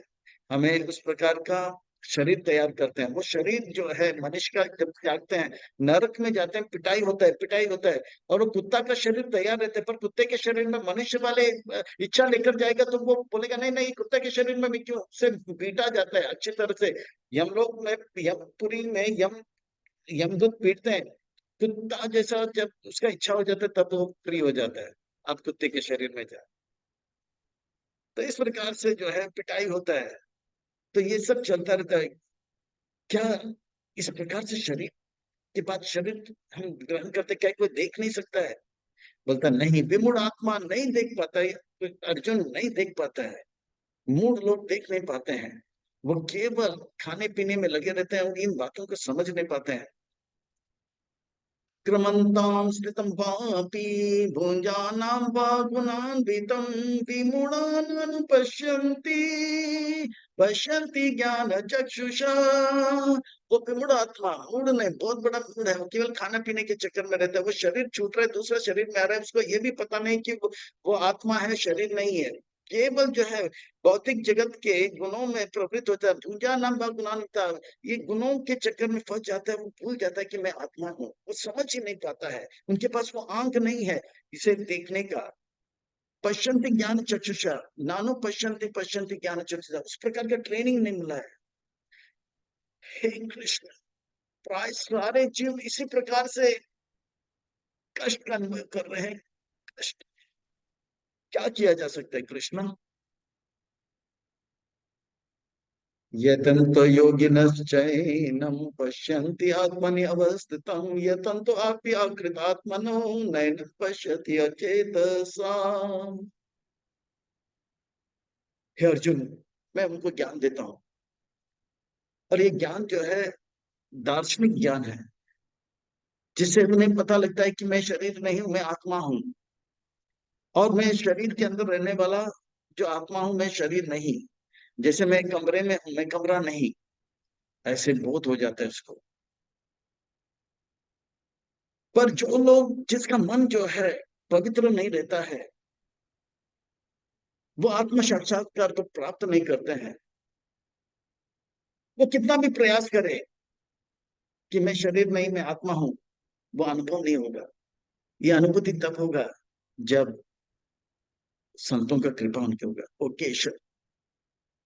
हमें उस प्रकार का शरीर तैयार करते हैं। वो शरीर जो है मनुष्य का जब त्यागते हैं, नरक में जाते हैं, पिटाई होता है, पिटाई होता है। और वो कुत्ता का शरीर तैयार रहता है, पर कुत्ते के शरीर में मनुष्य वाले इच्छा लेकर जाएगा, तो वो बोलेगा नहीं नहीं, कुत्ते के शरीर में मैं क्यों? उससे पीटा जाता है अच्छी तरह से। यमलोक में, यमपुरी में यमदूत पीटते हैं। कुत्ता जैसा जब उसका इच्छा हो जाता है, तब वो फ्री हो जाता है, आप कुत्ते के शरीर में जाए। तो इस प्रकार से जो है पिटाई होता है। तो ये सब चलता रहता है। क्या इस प्रकार से शरीर के बाद शरीर हम ग्रहण करते, क्या कोई देख नहीं सकता है? बोलता नहीं, विमूढ़ आत्मा नहीं देख पाता है। तो अर्जुन नहीं देख पाता है, मूढ़ लोग देख नहीं पाते हैं। वो केवल खाने पीने में लगे रहते हैं और इन बातों को समझ नहीं पाते हैं। क्रमन्तां स्थितं वापि भुञ्जानां वा गुणान्वितं विमूढाननुपश्यन्ति पश्यन्ति ज्ञान चक्षुषा। वो विमूढ़ आत्मा, मूड नहीं, बहुत बड़ा मूड है, वो केवल खाना पीने के चक्कर में रहता है। वो शरीर छूट रहा है, दूसरा शरीर में आ रहा है, उसको ये भी पता नहीं कि वो आत्मा है, शरीर नहीं है। केवल जो है भौतिक जगत के गुणों में प्रवृत्त होता है। पूजा नाम गुणान्विता, ये गुणों के चक्कर में फंस जाता है, वो भूल जाता है कि मैं आत्मा हूँ, वो समझ ही नहीं पाता है। उनके पास वो आंख नहीं है इसे देखने का। पश्यन्ति ज्ञान चक्षुषा, नानो पश्यन्ति पश्यन्ति ज्ञान चक्षुषा, उस प्रकार का ट्रेनिंग नहीं मिला है। हे कृष्ण, प्राय सारे जीव इसी प्रकार से कष्ट का अनुभव कर रहे हैं। कष्ट, क्या किया जा सकता है कृष्ण? यतन्तो योगिनश्चैनं पश्यन्ति आत्मनि अवस्थितं, यतन्तो आप्याकृतात्मनो नैनं पश्यति अचेतसाम्। हे अर्जुन, मैं उनको ज्ञान देता हूँ, और ये ज्ञान जो है दार्शनिक ज्ञान है, जिससे उन्हें पता लगता है कि मैं शरीर नहीं हूं, मैं आत्मा हूं, और मैं शरीर के अंदर रहने वाला जो आत्मा हूं, मैं शरीर नहीं। जैसे मैं कमरे में हूं, मैं कमरा नहीं, ऐसे बोध हो जाता है उसको। पर जो लोग, जिसका मन जो है पवित्र नहीं रहता है, वो आत्म साक्षात्कार को प्राप्त नहीं करते हैं। वो कितना भी प्रयास करे कि मैं शरीर नहीं, मैं आत्मा हूं, वो अनुभव नहीं होगा। ये अनुभूति तब होगा जब संतों का कृपा उनके होगा। वो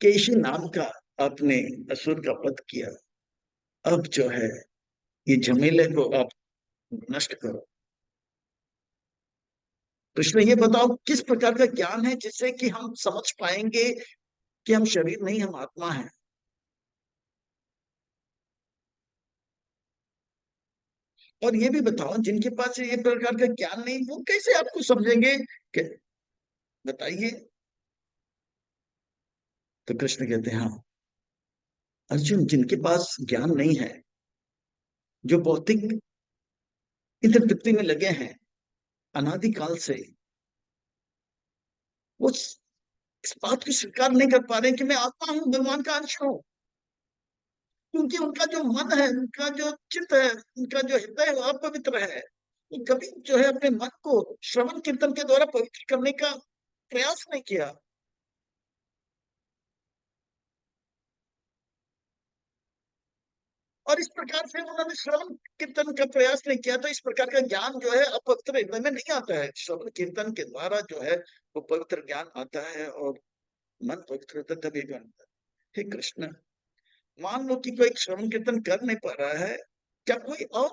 केशी नाम का आपने असुर का वध किया, अब जो है ये झमेले को आप नष्ट करो। कृष्ण ये बताओ किस प्रकार का ज्ञान है जिससे कि हम समझ पाएंगे कि हम शरीर नहीं, हम आत्मा हैं। और ये भी बताओ जिनके पास ये प्रकार का ज्ञान नहीं, वो कैसे आपको समझेंगे? बताइए। तो कृष्ण कहते हैं, हाँ अर्जुन, जिनके पास ज्ञान नहीं है, जो भौतिक इधर तृप्ति में लगे हैं अनादिकाल से, वो इस बात को स्वीकार नहीं कर पा रहे कि मैं आत्मा हूं, भगवान का अंश हूं। क्योंकि उनका जो मन है, उनका जो चित्त है, उनका जो हृदय है, वो अपवित्र है। वो कभी जो है अपने मन को श्रवण कीर्तन के द्वारा पवित्र करने का प्रयास नहीं किया। और इस प्रकार से उन्होंने श्रवण कीर्तन का प्रयास नहीं किया, तो इस प्रकार का ज्ञान जो है अपवित्र हृदय में नहीं आता है। श्रवण कीर्तन के द्वारा जो है वो पवित्र ज्ञान आता है, और मन पवित्र होता है, तभी ज्ञान आता है। हे कृष्ण, मान लो कि कोई श्रवण कीर्तन कर नहीं पा रहा है, क्या कोई और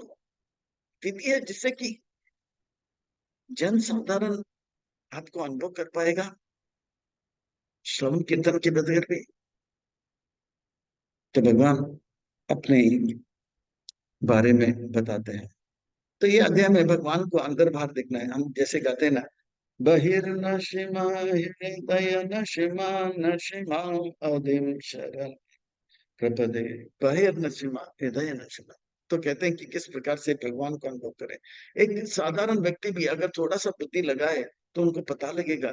विधि है जिससे कि जन साधारण आपको अनुभव कर पाएगा श्रवण कीर्तन के बगैर भी? तो भगवान अपने बारे में बताते हैं। तो ये अध्याय में भगवान को अंदर बाहर देखना है। हम जैसे कहते हैं ना, बहिर्नशिमा हृदय नशिमा नशिमा अदिम शरण प्रपदे, बहिर्नशिमा हृदय नशिमा। तो कहते हैं कि किस प्रकार से भगवान को अनुभव करें। एक साधारण व्यक्ति भी अगर थोड़ा सा बुद्धि लगाए, तो उनको पता लगेगा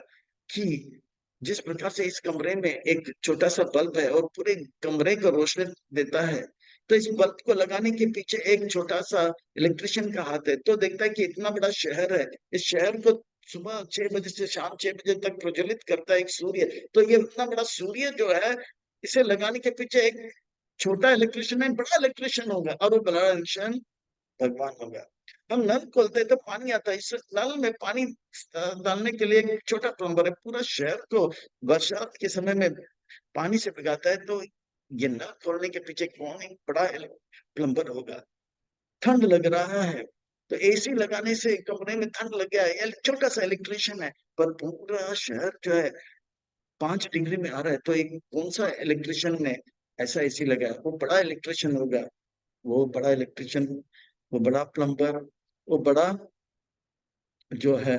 कि जिस प्रकार से इस कमरे में एक छोटा सा बल्ब है और पूरे कमरे को रोशनी देता है, तो इस बल्ब को लगाने के पीछे एक छोटा सा इलेक्ट्रिशियन का हाथ है। तो देखता है कि इतना बड़ा शहर है, इस शहर को सुबह 6 बजे से शाम 6 बजे तक प्रज्वलित करता है एक सूर्य। तो ये इतना बड़ा सूर्य जो है, इसे लगाने के पीछे एक छोटा इलेक्ट्रिशियन है, बड़ा इलेक्ट्रिशियन होगा, और वो बड़ा इलेक्ट्रिशियन भगवान होगा। हम नल खोलते हैं तो पानी आता है, इस नल में पानी डालने के लिए एक छोटा प्लम्बर है, पूरा शहर को बरसात के समय में पानी से भिगाता है। तो ये नल खोलने के पीछे कौन एक बड़ा प्लम्बर होगा। ठंड लग रहा है तो एसी लगाने से कमरे में ठंड लग गया है, छोटा सा इलेक्ट्रिशियन है। पर पूरा शहर जो है 5 डिग्री में आ रहा है, तो एक कौन सा इलेक्ट्रिशियन ने ऐसा एसी लगाया? वो बड़ा इलेक्ट्रिशियन होगा। वो बड़ा इलेक्ट्रिशियन, वो बड़ा प्लम्बर, वो बड़ा जो है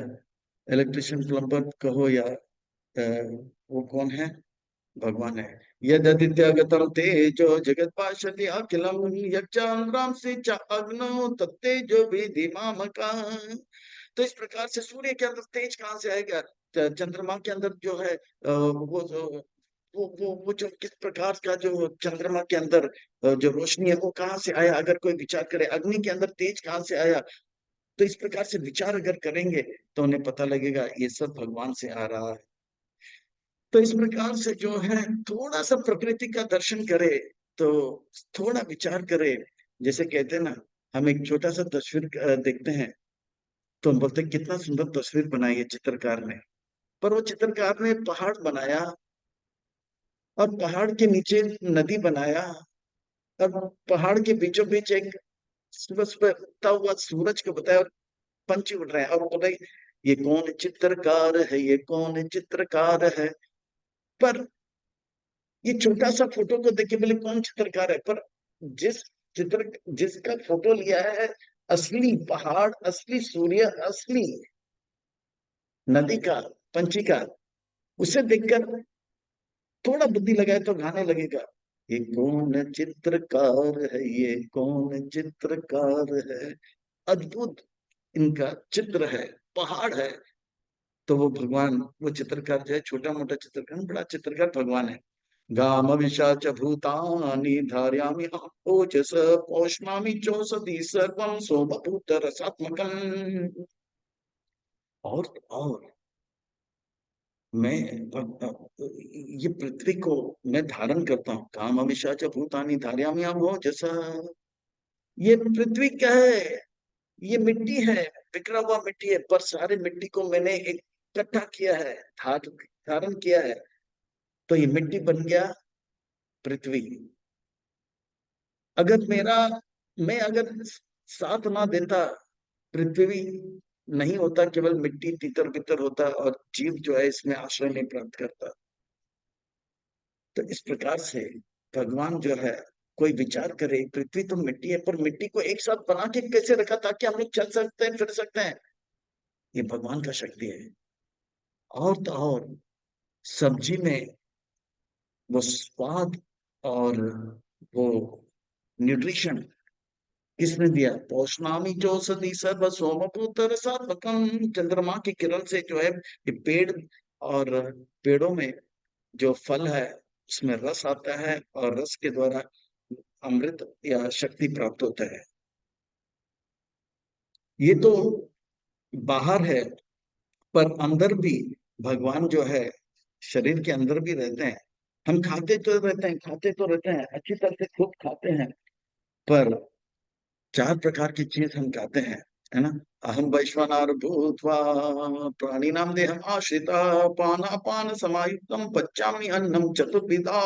इलेक्ट्रिशियन प्लम्बर कहो या वो कौन है? भगवान है। यदित्यगतम तेजो जगत पाशति अखिलम यच्चाम्रांसि च अग्नो तत्तेजो विधिमामका। तो इस प्रकार से सूर्य के अंदर तेज कहाँ से आएगा? चंद्रमा के अंदर जो है वो जो वो जो किस प्रकार का जो चंद्रमा के अंदर जो रोशनी है वो कहाँ से आया, अगर कोई विचार करे अग्नि के अंदर तेज कहाँ से आया, तो इस प्रकार से विचार अगर करेंगे तो उन्हें पता लगेगा ये सब भगवान से आ रहा है। तो इस प्रकार से जो है थोड़ा सा प्रकृति का दर्शन करे, तो थोड़ा विचार करे। जैसे कहते हैं ना, हम एक छोटा सा तस्वीर देखते हैं तो हम बोलते हैं कितना सुंदर तस्वीर बनाई है चित्रकार ने। पर वो चित्रकार ने पहाड़ बनाया और पहाड़ के नीचे नदी बनाया और पहाड़ के बीचों बीच एक सुबह सुबह उगता हुआ सूरज को बताया और पंछी उड़ रहे हैं, और बोल रहे ये कौन चित्रकार है, ये कौन चित्रकार है। पर ये छोटा सा फोटो को देख के बोले कौन चित्रकार है, पर जिस चित्र जिसका फोटो लिया है, असली पहाड़, असली सूर्य, असली नदी का, पंछी का, उसे देखकर थोड़ा बुद्धि लगाए तो गाने लगेगा, ये कौन चित्रकार है, ये कौन चित्रकार है। अद्भुत इनका चित्र है, पहाड़ है। तो वो भगवान, वो चित्रकार जो है, छोटा मोटा चित्रकार, बड़ा चित्रकार भगवान है। गाम विशाच भूतानि धारयामि ओजस पौष्णामि चौषधि सर्वं सोमभूत रसात्मकम्। और मैं ये पृथ्वी को मैं धारण करता हूँ। काम विशाच भूतानि धारयामि ओजस। ये पृथ्वी क्या है, ये मिट्टी है, बिखरा हुआ मिट्टी है, पर सारे मिट्टी को मैंने एक इकट्ठा किया है, धारण किया है, तो ये मिट्टी बन गया पृथ्वी। अगर मैं अगर साथ ना देता, पृथ्वी नहीं होता, केवल मिट्टी तितर बितर होता और जीव जो है इसमें आश्रय नहीं प्राप्त करता। तो इस प्रकार से भगवान जो है, कोई विचार करे, पृथ्वी तो मिट्टी है, पर मिट्टी को एक साथ बना के कैसे रखा ताकि हम लोग चल सकते हैं, फिर सकते हैं। ये भगवान का शक्ति है। और तो और सब्जी में वो स्वाद और वो न्यूट्रिशन किसने दिया? पौष्णामी चौषधि सर्व सोमपूतर सात्वकम। चंद्रमा की किरण से जो है ये पेड़, और पेड़ों में जो फल है उसमें रस आता है, और रस के द्वारा अमृत या शक्ति प्राप्त होता है। ये तो बाहर है, पर अंदर भी भगवान जो है शरीर के अंदर भी रहते हैं। हम खाते तो रहते हैं, खाते तो रहते हैं, अच्छी तरह से खूब खाते हैं, पर चार प्रकार की चीज हम खाते हैं, है ना। अहम वैश्वानर भूत्वा प्राणिनाम देहम आश्रिता पानापान समायुक्तम पचामी अन्नम चतुर्विधा।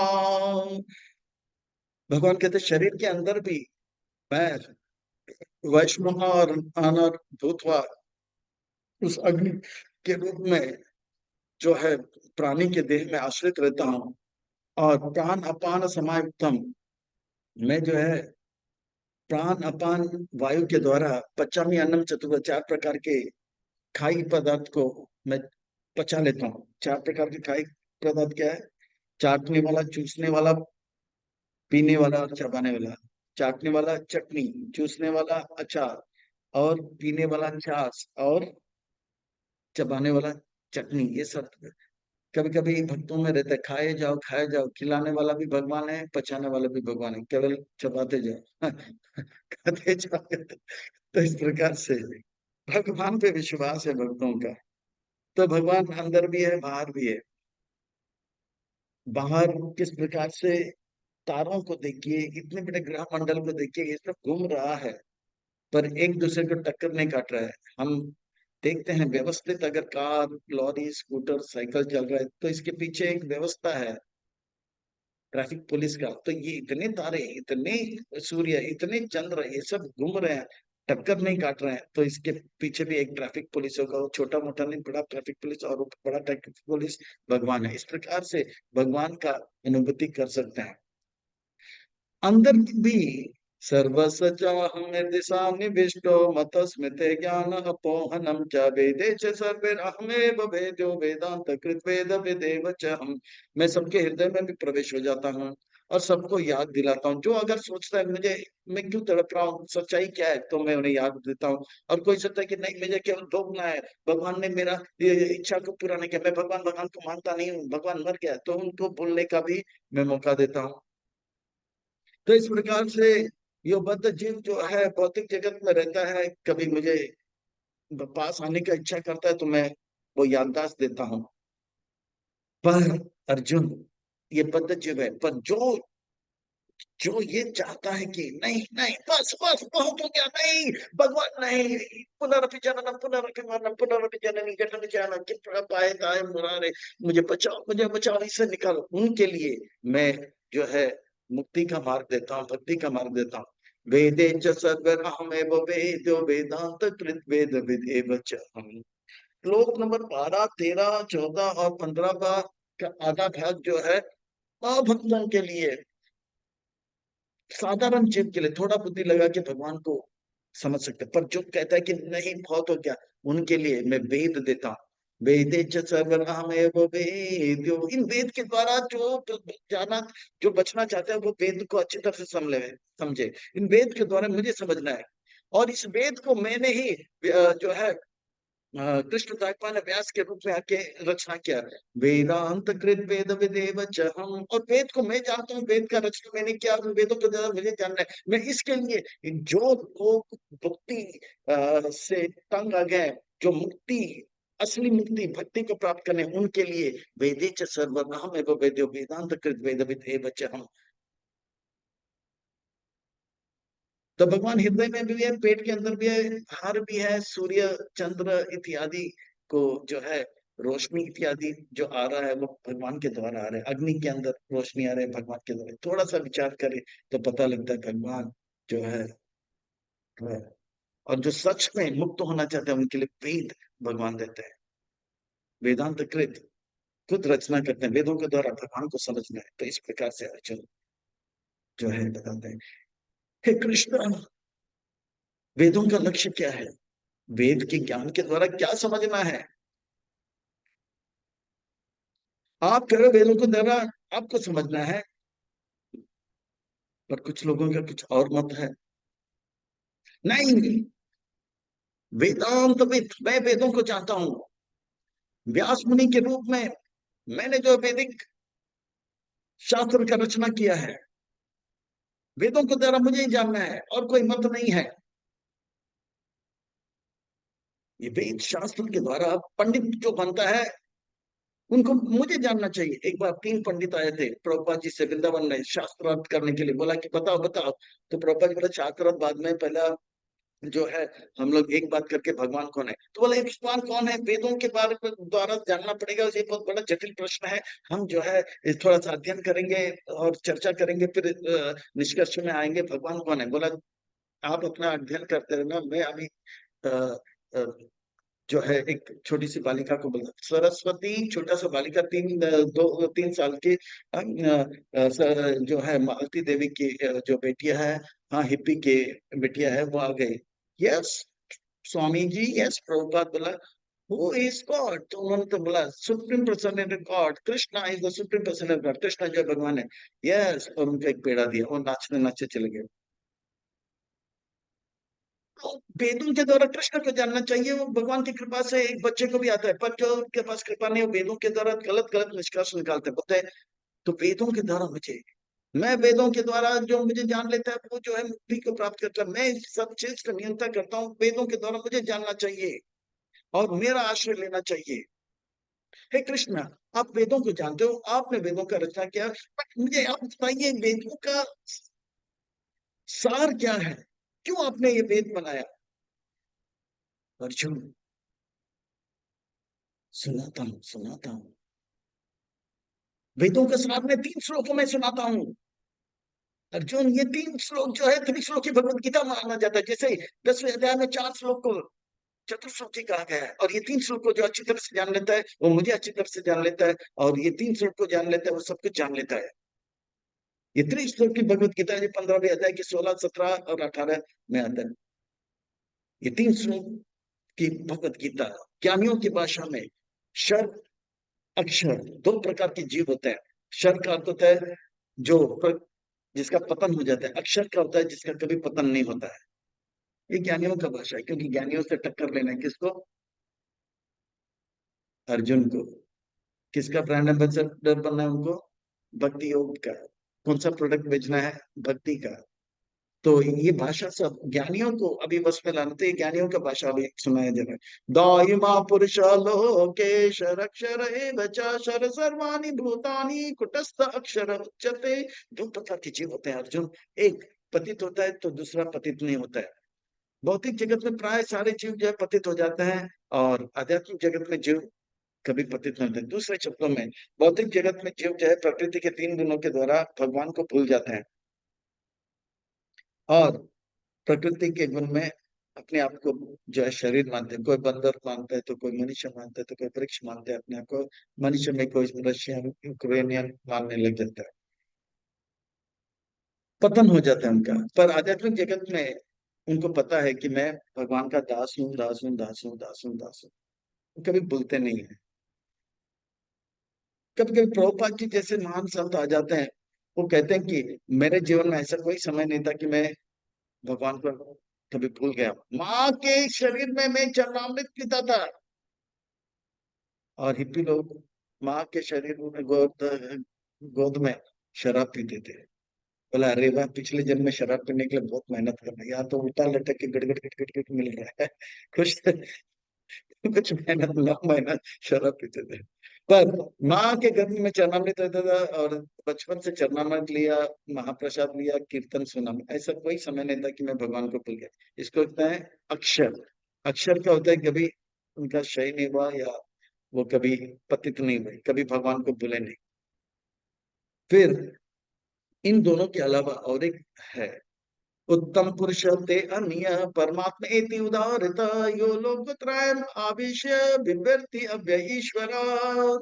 भगवान कहते शरीर के अंदर भी मैं वैश्वानर भूत्वा, उस अग्नि के रूप में जो है प्राणी के देह में आश्रित रहता हूँ, और प्राण अपान समायुक्तम, मैं जो है प्राण अपान वायु के द्वारा पचामी अन्नम चतुर्विध, चार प्रकार के खाई पदार्थ को मैं पचा लेता हूँ। चार प्रकार के खाई पदार्थ क्या है? चाटने वाला, चूसने वाला, पीने वाला और चबाने वाला। चाटने वाला चटनी, चूसने वाला अचार, और पीने वाला छाछ, और चबाने वाला चटनी। ये सब कभी कभी भक्तों में रहता है, खाए जाओ खाए जाओ, खिलाने वाला भी भगवान है, पचाने वाला भी भगवान है, केवल चबाते जाओ खाते जाओ। तो इस प्रकार से भगवान पे विश्वास है भक्तों का। तो भगवान अंदर भी है, बाहर भी है। बाहर किस प्रकार से तारों को देखिए, इतने बड़े ग्रह मंडल को देखिए, ये सब घूम रहा है, पर एक दूसरे को टक्कर नहीं काट रहा है। हम देखते हैं व्यवस्थित, अगर कार, लॉरी, स्कूटर, साइकिल चल रहा है तो इसके पीछे एक व्यवस्था है ट्रैफिक पुलिस का। तो ये इतने तारे, इतने सूर्य, इतने चंद्र, ये सब घूम रहे हैं, टक्कर नहीं काट रहे हैं, तो इसके पीछे भी एक ट्रैफिक पुलिस होगा। वो छोटा मोटा नहीं, बड़ा ट्रैफिक पुलिस, और वो बड़ा ट्रैफिक पुलिस भगवान है। इस प्रकार से भगवान का अनुभूति कर सकते हैं। अंदर भी सर्वसचाहं दिशा निविष्टो मतस्मृते ज्ञान अपोहनम च वेदे च सर्वैरहमेव वेद्यो वेदांत कृत वेद वेदेव च हम। मैं सबके हृदय में भी प्रवेश हो जाता हूँ, और सबको याद दिलाता हूँ। जो अगर सोचता है मुझे, मैं क्यों तड़प रहा हूँ, सच्चाई क्या है, तो मैं उन्हें याद देता हूँ। और कोई सोचता है कि नहीं मुझे केवल भोगना है, भगवान ने मेरा ये इच्छा को पूरा नहीं किया, मैं भगवान भगवान को मानता नहीं हूँ, भगवान मर गया, तो उनको बोलने का भी मैं मौका देता हूँ। तो इस प्रकार से ये बद्ध जीव जो है भौतिक जगत में रहता है, कभी मुझे पास आने का इच्छा करता है तो मैं वो याददाश्त देता हूँ। पर अर्जुन, ये बद्ध जीव है, पर जो ये चाहता है कि नहीं नहीं बस बस बहुत हो गया, नहीं भगवान नहीं, पुनरपि जननम पुनरपि मरणम पुनरपि जननी जन्म जाना कि पाए ताए मुरारे, मुझे बचाओ इससे निकालो, उनके लिए मैं जो है मुक्ति का मार्ग देता हूँ, भक्ति का मार्ग देता हूँ। वेदे च सर्वहमेव वेद्यो वेदांत कृत वेद विदेव च हम। श्लोक नंबर 12, 13, 14 और 15 का आधा भाग जो है अभक्तों के लिए, साधारण जीव के लिए, थोड़ा बुद्धि लगा के भगवान को समझ सकते हैं। पर जो कहता है कि नहीं बहुत हो गया, उनके लिए मैं वेद देता हूँ। वेदे च सर्वनामेव वेद्यो, इन वेद के द्वारा जो जाना, जो बचना चाहता है वो वेद को अच्छी तरह से समझे। इन वेद के द्वारा मुझे समझना है, और इस वेद को मैंने ही जो है कृष्ण द्वैपायन ने व्यास के रूप में आके रचना किया। वेदांत कृत वेद विदेव च हम, और वेद को मैं जानता हूँ, वेद का रचना मैंने किया, उन वेदों के द्वारा मुझे जानना है। मैं इसके लिए जो लोग भक्ति से तंग आ गए, जो मुक्ति, असली मुक्ति भक्ति को प्राप्त करने, उनके लिए वेदे च सर्वनाम एवं वेद्यो वेदांत कृत वेद विदेव च हम। तो भगवान हृदय में भी है, पेट के अंदर भी है, हार भी है, सूर्य चंद्र इत्यादि को जो है रोशनी इत्यादि जो आ रहा है वो भगवान के द्वारा आ रहा है। अग्नि के अंदर रोशनी आ रही है भगवान के द्वारा। थोड़ा सा विचार करें तो पता लगता है भगवान जो है। और जो सच में मुक्त होना चाहते हैं उनके लिए वेद भगवान देते हैं। वेदांत कृत, खुद रचना करते हैं, वेदों के द्वारा भगवान को समझना है। तो इस प्रकार से अर्जुन जो है बताते हैं, हे कृष्ण, वेदों का लक्ष्य क्या है, वेद के ज्ञान के द्वारा क्या समझना है। आप कह रहे हो वेदों को द्वारा आपको समझना है, पर कुछ लोगों का कुछ और मत है। नहीं, वेदांत विद, मैं वेदों को जानता हूं, व्यास मुनि के रूप में मैंने जो वैदिक शास्त्र का रचना किया है, वेदों को द्वारा मुझे ही जानना है और कोई मत नहीं है। ये वेद शास्त्र के द्वारा पंडित जो बनता है उनको मुझे जानना चाहिए। एक बार 3 पंडित आए थे प्रभुपाद जी से वृंदावन में शास्त्रार्थ करने के लिए, बोला कि बताओ बताओ। तो प्रभुपाद जी बोले शास्त्रार्थ बाद में, पहला जो है हम लोग एक बात करके भगवान कौन है। तो बोले भगवान कौन है वेदों के बारे में द्वारा जानना पड़ेगा, ये बहुत बड़ा जटिल प्रश्न है। हम जो है थोड़ा सा अध्ययन करेंगे और चर्चा करेंगे, फिर निष्कर्ष में आएंगे भगवान कौन है। बोला आप अपना अध्ययन करते रहना, मैं अभी अ, अ, जो है एक छोटी सी बालिका को बोला, सरस्वती छोटा सा बालिका, 3 साल की जो है मालती देवी की जो बेटिया है, हाँ हिप्पी के बेटिया है, वो आ गई। यस स्वामी जी, यस प्रभुपाद बोला, हु इज गॉड, तो उन्होंने तो बोला supreme personality God, Krishna is the supreme personality God, Krishna जो भगवान है। यस, और उनको एक पेड़ा दिया और नाचने नाचते चले गए। तो वेदों के द्वारा कृष्ण को जानना चाहिए, वो भगवान की कृपा से एक बच्चे को भी आता है। पर जो के पास कृपा नहीं, वो वेदों के द्वारा गलत गलत निष्कर्ष निकालते हैं, बोलते हैं तो वेदों के द्वारा मुझे, मैं वेदों के द्वारा जो मुझे जान लेता है वो जो है मुक्ति को प्राप्त करता है। मैं इस सब चीज का नियंत्रण करता हूँ, वेदों के द्वारा मुझे जानना चाहिए और मेरा आश्रय लेना चाहिए। हे कृष्ण, आप वेदों को जानते हो, आपने वेदों का रचना किया, बट मुझे आप बताइए वेदों का सार क्या है, क्यों आपने ये वेद बनाया। अर्जुन, सुनाता हूँ, वेदों का सार मैं 3 श्लोकों में सुनाता हूँ। अर्जुन, ये 3 श्लोक जो है त्रिश्लोकी भगवत गीता माना जाता है। जैसे 10वें अध्याय में 4 श्लोक को चतुश्लोकी कहा गया है, और ये 3 श्लोक को जो अच्छी तरह से जान लेता है वो मुझे अच्छी तरह से जान लेता है, और ये 3 श्लोक को जान लेता है वो सब कुछ जान लेता है। ये त्रिश्लोक की भगवत गीता है, 15वें अध्याय की 16, 17 और 18 में आता है। ये 3 श्लोक की भगवत गीता ज्ञानियों की भाषा में, शर अक्षर 2 प्रकार के जीव होते हैं। शर का अर्थ होता है जो प्र- जिसका पतन हो जाता है, अक्षर का होता है जिसका कभी पतन नहीं होता है। ये ज्ञानियों का भाषा है, क्योंकि ज्ञानियों से टक्कर लेना है किसको? अर्जुन को। किसका ब्रांड एम्बेसडर बनना है उनको? भक्ति योग का। कौन सा प्रोडक्ट बेचना है? भक्ति का। तो ये भाषा सब ज्ञानियों को अभी बस में लाना, तो ये ज्ञानियों का भाषा अभी सुनाया जा रहा है। दाइमा पुरुष लोकेश अक्षर एव च शर सर्वाणि भूतानि कुटस्थ अक्षर उच्यते। दो प्रकार के जीव होते हैं अर्जुन। एक पतित होता है तो दूसरा पतित नहीं होता है। भौतिक जगत में प्राय सारे जीव जो है पतित हो जाते हैं, और आध्यात्मिक जगत में जीव कभी पतित नहीं होते। दूसरे शब्दों में, भौतिक जगत में जीव जो है प्रकृति के तीन गुणों के द्वारा भगवान को भूल जाते हैं, और प्रकृति के गुण में अपने आप को जो है शरीर मानते हैं। कोई बंदर मानता है, तो कोई मनुष्य मानता है, तो कोई वृक्ष मानते हैं अपने आप को मनुष्य में, कोई रशियन यूक्रेनियन मानने लग जाता है। पतन हो जाता है उनका। पर आध्यात्मिक जगत में उनको पता है कि मैं भगवान का दास हूँ, दास हूँ, दास हूँ, दास हूँ, दास हूँ। कभी भूलते नहीं है। कभी कभी प्रभुपाद जी जैसे महान संत आ जाते हैं, वो कहते हैं कि मेरे जीवन में ऐसा कोई समय नहीं था कि मैं भगवान को कभी भूल गया। माँ के शरीर में मैं चरणामृत पीता था, और हिप्पी लोग माँ के शरीर में गोद गोद में शराब पीते थे। बोला अरे वाह, पिछले जन्म में शराब पीने के लिए बहुत मेहनत करना है, यहाँ तो उल्टा लटक के गड़गड़ गट गट मिल रहा है। कुछ कुछ मेहनत, 9 महीना शराब पीते थे। पर माँ के गर्भ में चरणामृत रहता था, और बचपन से चरणामृत लिया, महाप्रसाद लिया, कीर्तन सुना। ऐसा कोई समय नहीं था कि मैं भगवान को भूल गया। इसको कहते हैं अक्षर। अक्षर क्या होता है? कभी उनका क्षय नहीं हुआ, या वो कभी पतित नहीं हुए, कभी भगवान को भूले नहीं। फिर इन दोनों के अलावा और एक है, उत्तम पुरुष ते अन्य परमात्मा एति उदाहरता यो लोकत्रयम् आविश्य बिभर्ति अव्यय ईश्वर।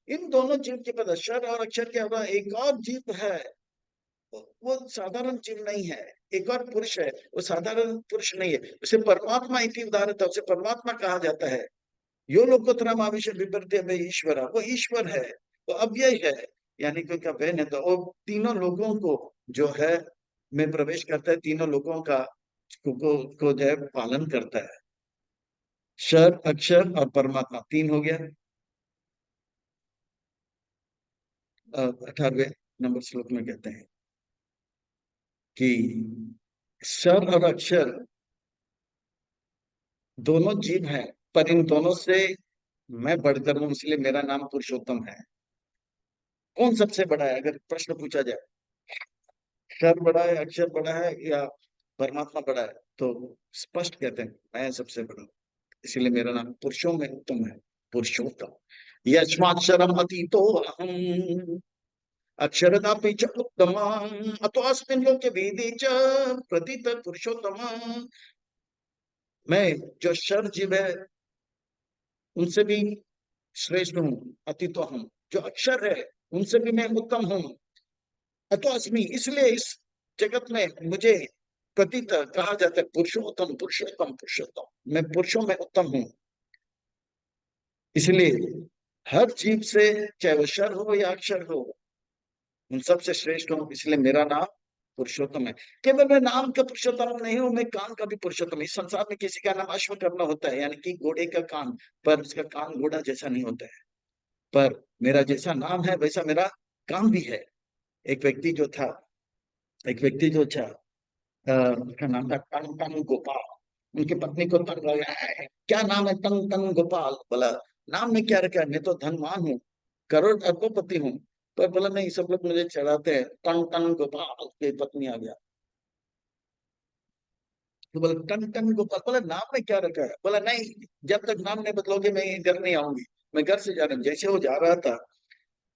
इन दोनों जीव के पद अक्षर और अक्षर के अलावा एक और जीव है। वो साधारण जीव नहीं है। एक और पुरुष है, वो साधारण पुरुष नहीं है। उसे परमात्मा इति उदाहरता, उसे परमात्मा कहा जाता है। यो लोकोत्तरम आविश्य बिभर्ति अव्यय ईश्वर, वो ईश्वर है, वो अव्यय है, यानी कोई का वह नहीं। तो वो तीनों लोगों को जो है में प्रवेश करता है, तीनों लोगों का को जो है पालन करता है। क्षर, अक्षर और परमात्मा, तीन हो गया। 18वें नंबर श्लोक में कहते हैं कि क्षर और अक्षर दोनों जीव हैं, पर इन दोनों से मैं बढ़कर हूं, इसलिए मेरा नाम पुरुषोत्तम है। कौन सबसे बड़ा है अगर प्रश्न पूछा जाए? क्षर बड़ा है, अक्षर बड़ा है, या परमात्मा बड़ा है? तो स्पष्ट कहते हैं मैं सबसे बड़ा हूं, इसलिए मेरा नाम पुरुषों में उत्तम है, पुरुषोत्तम। यस्माक्षरम अतीतो अहम अक्षरदापि च उत्तम अतो अस्मिन् लोके वेदे च प्रथित पुरुषोत्तम। मैं जो क्षर जीव है उनसे भी श्रेष्ठ हूँ, अतीतो हम जो अक्षर है उनसे भी मैं उत्तम हूँ। अतो अस्मि, इसलिए इस जगत में मुझे प्रतीत कहा जाता है पुरुषोत्तम, पुरुषोत्तम, पुरुषोत्तम। मैं पुरुषों में उत्तम हूँ, इसलिए हर जीव से, चाहे वो क्षर हो या अक्षर हो, उन सबसे श्रेष्ठ हूँ, इसलिए मेरा नाम पुरुषोत्तम है। केवल मैं नाम का पुरुषोत्तम नहीं हूँ, मैं कान का भी पुरुषोत्तम। इस संसार में किसी का नाम अश्वकर्मा होता है, यानी कि घोड़े का कान, पर उसका कान घोड़ा जैसा नहीं होता है। पर मेरा जैसा नाम है वैसा मेरा काम भी है। एक व्यक्ति जो था, एक व्यक्ति जो था, उसका नाम था टंग टंग गोपाल। उनकी पत्नी को तंग लगा है, क्या नाम है टंग टंग गोपाल? बोला नाम में क्या रखा है, मैं तो धनवान हूँ, करोड़ अरबपति हूँ। पर बोला नहीं, सब लोग मुझे चढ़ाते हैं टंग टंग गोपाल। की पत्नी आ गया तो बोला टंग टंग गोपाल। बोला नाम में क्या रखा है? बोला नहीं, जब तक नाम नहीं बदलोगे मैं ये घर नहीं आऊंगी। मैं घर से जा रहा हूँ। जैसे वो जा रहा था,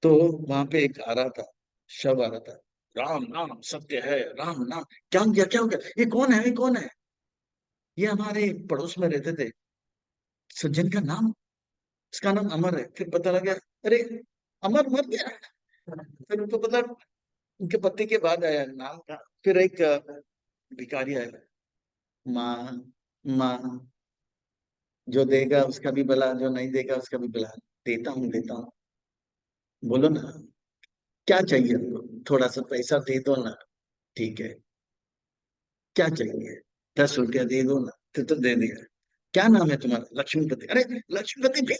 तो वहां पे एक आ रहा था, शव आ रहा था। राम नाम सत्य है, राम नाम। क्या हो गया, क्या हो गया? ये कौन है, ये कौन है? ये हमारे पड़ोस में रहते थे, सज्जन का नाम, इसका नाम अमर है। फिर पता लगा अरे अमर मर गया। फिर उनको पता, उनके पति के बाद आया नाम का। फिर एक भिखारी आया, माँ, माँ, जो देगा उसका भी भला, जो नहीं देगा उसका भी भला। देता हूँ, देता हूँ, बोलो ना। क्या चाहिए आपको? थोड़ा सा पैसा दे दो ना, ठीक है। क्या चाहिए? 10 रुपया दे दो ना, तो दे दिया। क्या नाम है तुम्हारा? लक्ष्मीपति। अरे लक्ष्मीपति भी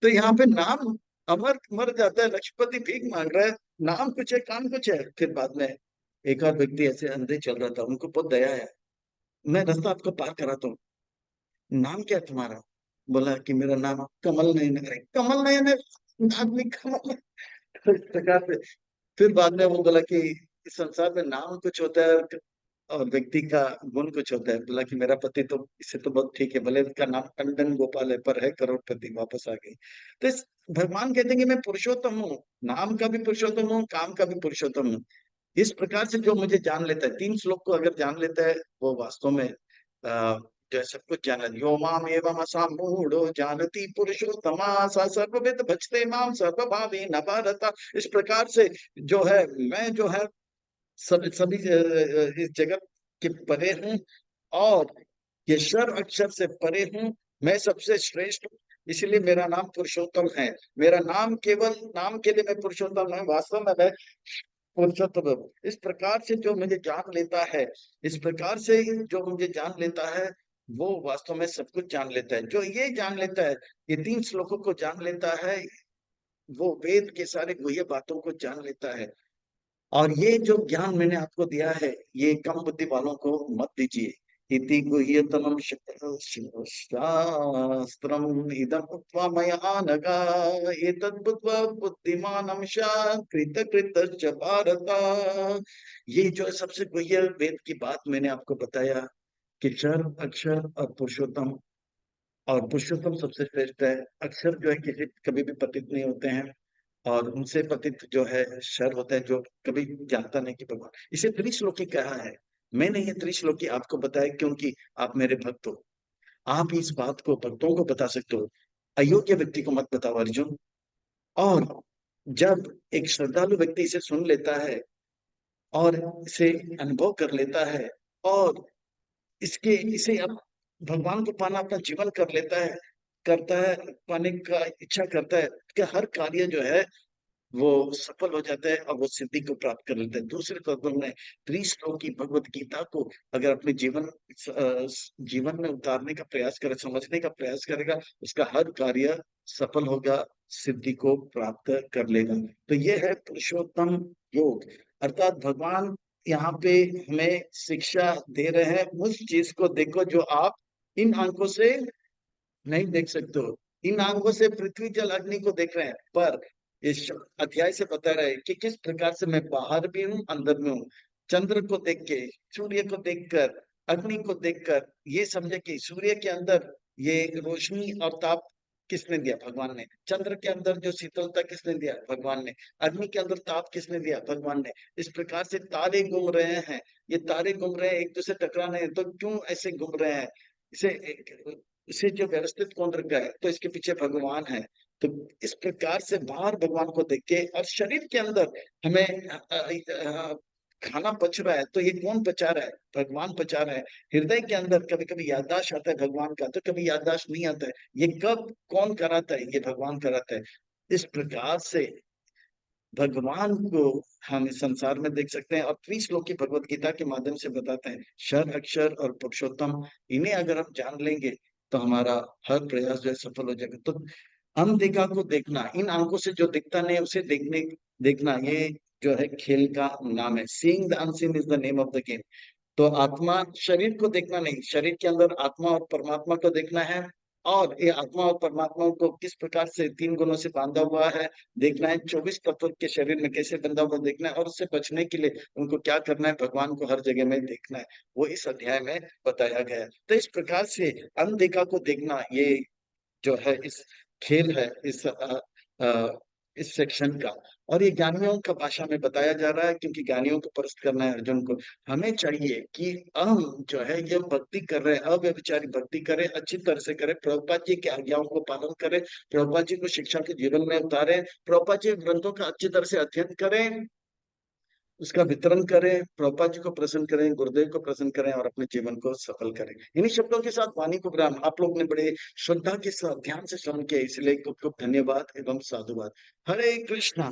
तो यहाँ पे नाम अमर मर जाता है, लक्ष्मीपति भीख मांग रहा है, नाम कुछ है काम कुछ है। फिर बाद में एक और व्यक्ति ऐसे अंधे चल रहा था, उनको बहुत दया है, मैं रास्ता आपको पार कराता हूँ, नाम क्या है तुम्हारा? बोला कि मेरा नाम कमल नयन है। कमल नयन है, आदमी कमल तो इस प्रकार से फिर बाद में वो बोला कि इस संसार में नाम कुछ होता है और व्यक्ति का गुण कुछ होता है। बोला कि मेरा पति तो इससे तो बहुत ठीक है, भले उसका नाम टंडन गोपाल है पर है करोड़पति। वापस आ गई। तो इस भगवान कहते हैं कि मैं पुरुषोत्तम हूँ, नाम का भी पुरुषोत्तम हूँ, काम का भी पुरुषोत्तम हूँ। इस प्रकार से जो मुझे जान लेता है, 3 श्लोक को अगर जान लेता है, वो वास्तव में जो है सब कुछ जाना। यो माम एवं असामूढ़ो जानती पुरुषोत्तमा सा सर्वविद भजते माम सर्वभावे न भारत। इस प्रकार से जो है, मैं जो है सब सभी इस जगत के परे हूँ, और ये शर अक्षर से परे हूँ, मैं सबसे श्रेष्ठ हूँ, इसलिए मेरा नाम पुरुषोत्तम है। मेरा नाम केवल नाम के लिए मैं पुरुषोत्तम है, वास्तव में मैं पुरुषोत्तम हूँ। इस प्रकार से जो मुझे जान लेता है, इस प्रकार से जो मुझे जान लेता है, वो वास्तव में सब कुछ जान लेता है। जो ये जान लेता है, ये 3 श्लोकों को जान लेता है, वो वेद के सारे गुह्य बातों को जान लेता है। और ये जो ज्ञान मैंने आपको दिया है, ये कम बुद्धि वालों को मत दीजिए। इति गुह्यतमं शास्त्रम इदम उक्त्वा मया नघा एतद् बुद्ध्वा बुद्धिमानं कृत कृतश्च भारत। ये जो सबसे गुह्य वेद की बात मैंने आपको बताया कि क्षर अक्षर और पुरुषोत्तम, और पुरुषोत्तम सबसे श्रेष्ठ है। अक्षर जो है किसी कभी भी पतित नहीं होते हैं, और उनसे पतित जो है शर होता है, जो कभी जानता नहीं कि भगवान। इसे त्रिश्लोकी कहा है। मैंने ये त्रिश्लोकी आपको बताया क्योंकि आप मेरे भक्त हो। आप इस बात को भक्तों को बता सकते हो, अयोग्य व्यक्ति को मत बताओ अर्जुन। और जब एक श्रद्धालु व्यक्ति इसे सुन लेता है और इसे अनुभव कर लेता है, और इसके इसे अब भगवान को पाना अपना जीवन कर लेता है, करता है, पाने का इच्छा करता है, कि हर कार्य जो है वो सफल हो जाता है और वो सिद्धि को प्राप्त कर लेता है। दूसरे तत्व में त्रिश्लोक की भगवत गीता को अगर अपने जीवन में उतारने का प्रयास करे, समझने का प्रयास करेगा, उसका हर कार्य सफल होगा, सिद्धि को प्राप्त कर लेगा। तो ये है पुरुषोत्तम योग। अर्थात भगवान यहाँ पे हमें शिक्षा दे रहे हैं, उस चीज को देखो जो आप इन आंखों से नहीं देख सकते हो। इन आंखों से पृथ्वी जल अग्नि को देख रहे हैं, पर इस अध्याय से बता रहे हैं कि किस प्रकार से मैं बाहर भी हूँ अंदर में हूँ। चंद्र को देख के, सूर्य को देखकर, अग्नि को देखकर ये समझे कि सूर्य के अंदर ये रोशनी और ताप किसने दिया? भगवान ने। चंद्र के अंदर जो शीतलता किसने दिया? भगवान ने। अग्नि के अंदर ताप किसने दिया? भगवान ने। इस प्रकार से तारे घूम रहे हैं, ये तारे घूम रहे हैं, एक दूसरे टकरा रहे हैं, तो क्यों ऐसे घूम रहे हैं? इसे इसे जो व्यवस्थित कौन रखा है? तो इसके पीछे भगवान है। तो इस प्रकार से बाहर भगवान को देख के, और शरीर के अंदर हमें खाना पच रहा है, तो ये कौन पचा रहा है? भगवान पचा रहा है। हृदय के अंदर कभी कभी याददाश्त आता है भगवान का, तो कभी याददाश्त नहीं आता है। ये कब कौन कराता है? ये भगवान कराता है। इस प्रकार से भगवान को हम इस संसार में देख सकते हैं, और त्रिश्लोकी भगवत गीता के माध्यम से बताते हैं। क्षर अक्षर और पुरुषोत्तम, इन्हें अगर हम जान लेंगे तो हमारा हर प्रयास जो है सफल हो जाएगा। तो अनदेखा को देखना, इन आंखों से जो दिखता नहीं उसे देखना, ये जो है खेल का नाम है। Seeing the unseen is the name of the game. तो आत्मा, शरीर को देखना नहीं, शरीर के अंदर आत्मा और परमात्मा को देखना है। और ये आत्मा और परमात्मा को किस प्रकार से 3 गुणों से बांधा हुआ है देखना है। 24 तत्व के शरीर में कैसे बंधा हुआ देखना है, और उससे बचने के लिए उनको क्या करना है? भगवान को हर जगह में देखना है। वो इस अध्याय में बताया गया है। तो इस प्रकार से अनदेखा को देखना, ये जो है इस खेल है, अ, इस सेक्शन का। और ये ज्ञानियों का भाषा में बताया जा रहा है, क्योंकि ज्ञानियों को प्रश्न करना है अर्जुन को। हमें चाहिए कि हम जो है ये भक्ति कर रहे हैं, अव्यभिचारी भक्ति करें, अच्छी तरह से करें, प्रभुपाद जी की आज्ञाओं को पालन करें, प्रभुपाद जी को शिक्षा के जीवन में उतारें, प्रभुपाद जी ग्रंथों का अच्छी तरह से अध्ययन करें, उसका वितरण करें, प्रभुपाद जी को प्रसन्न करें, गुरुदेव को प्रसन्न करें, और अपने जीवन को सफल करें। इन्हीं शब्दों के साथ वाणी को विराम। आप लोग ने बड़े श्रद्धा के साथ ध्यान से श्रवण किया, इसलिए खूब खूब धन्यवाद एवं साधुवाद। हरे कृष्णा।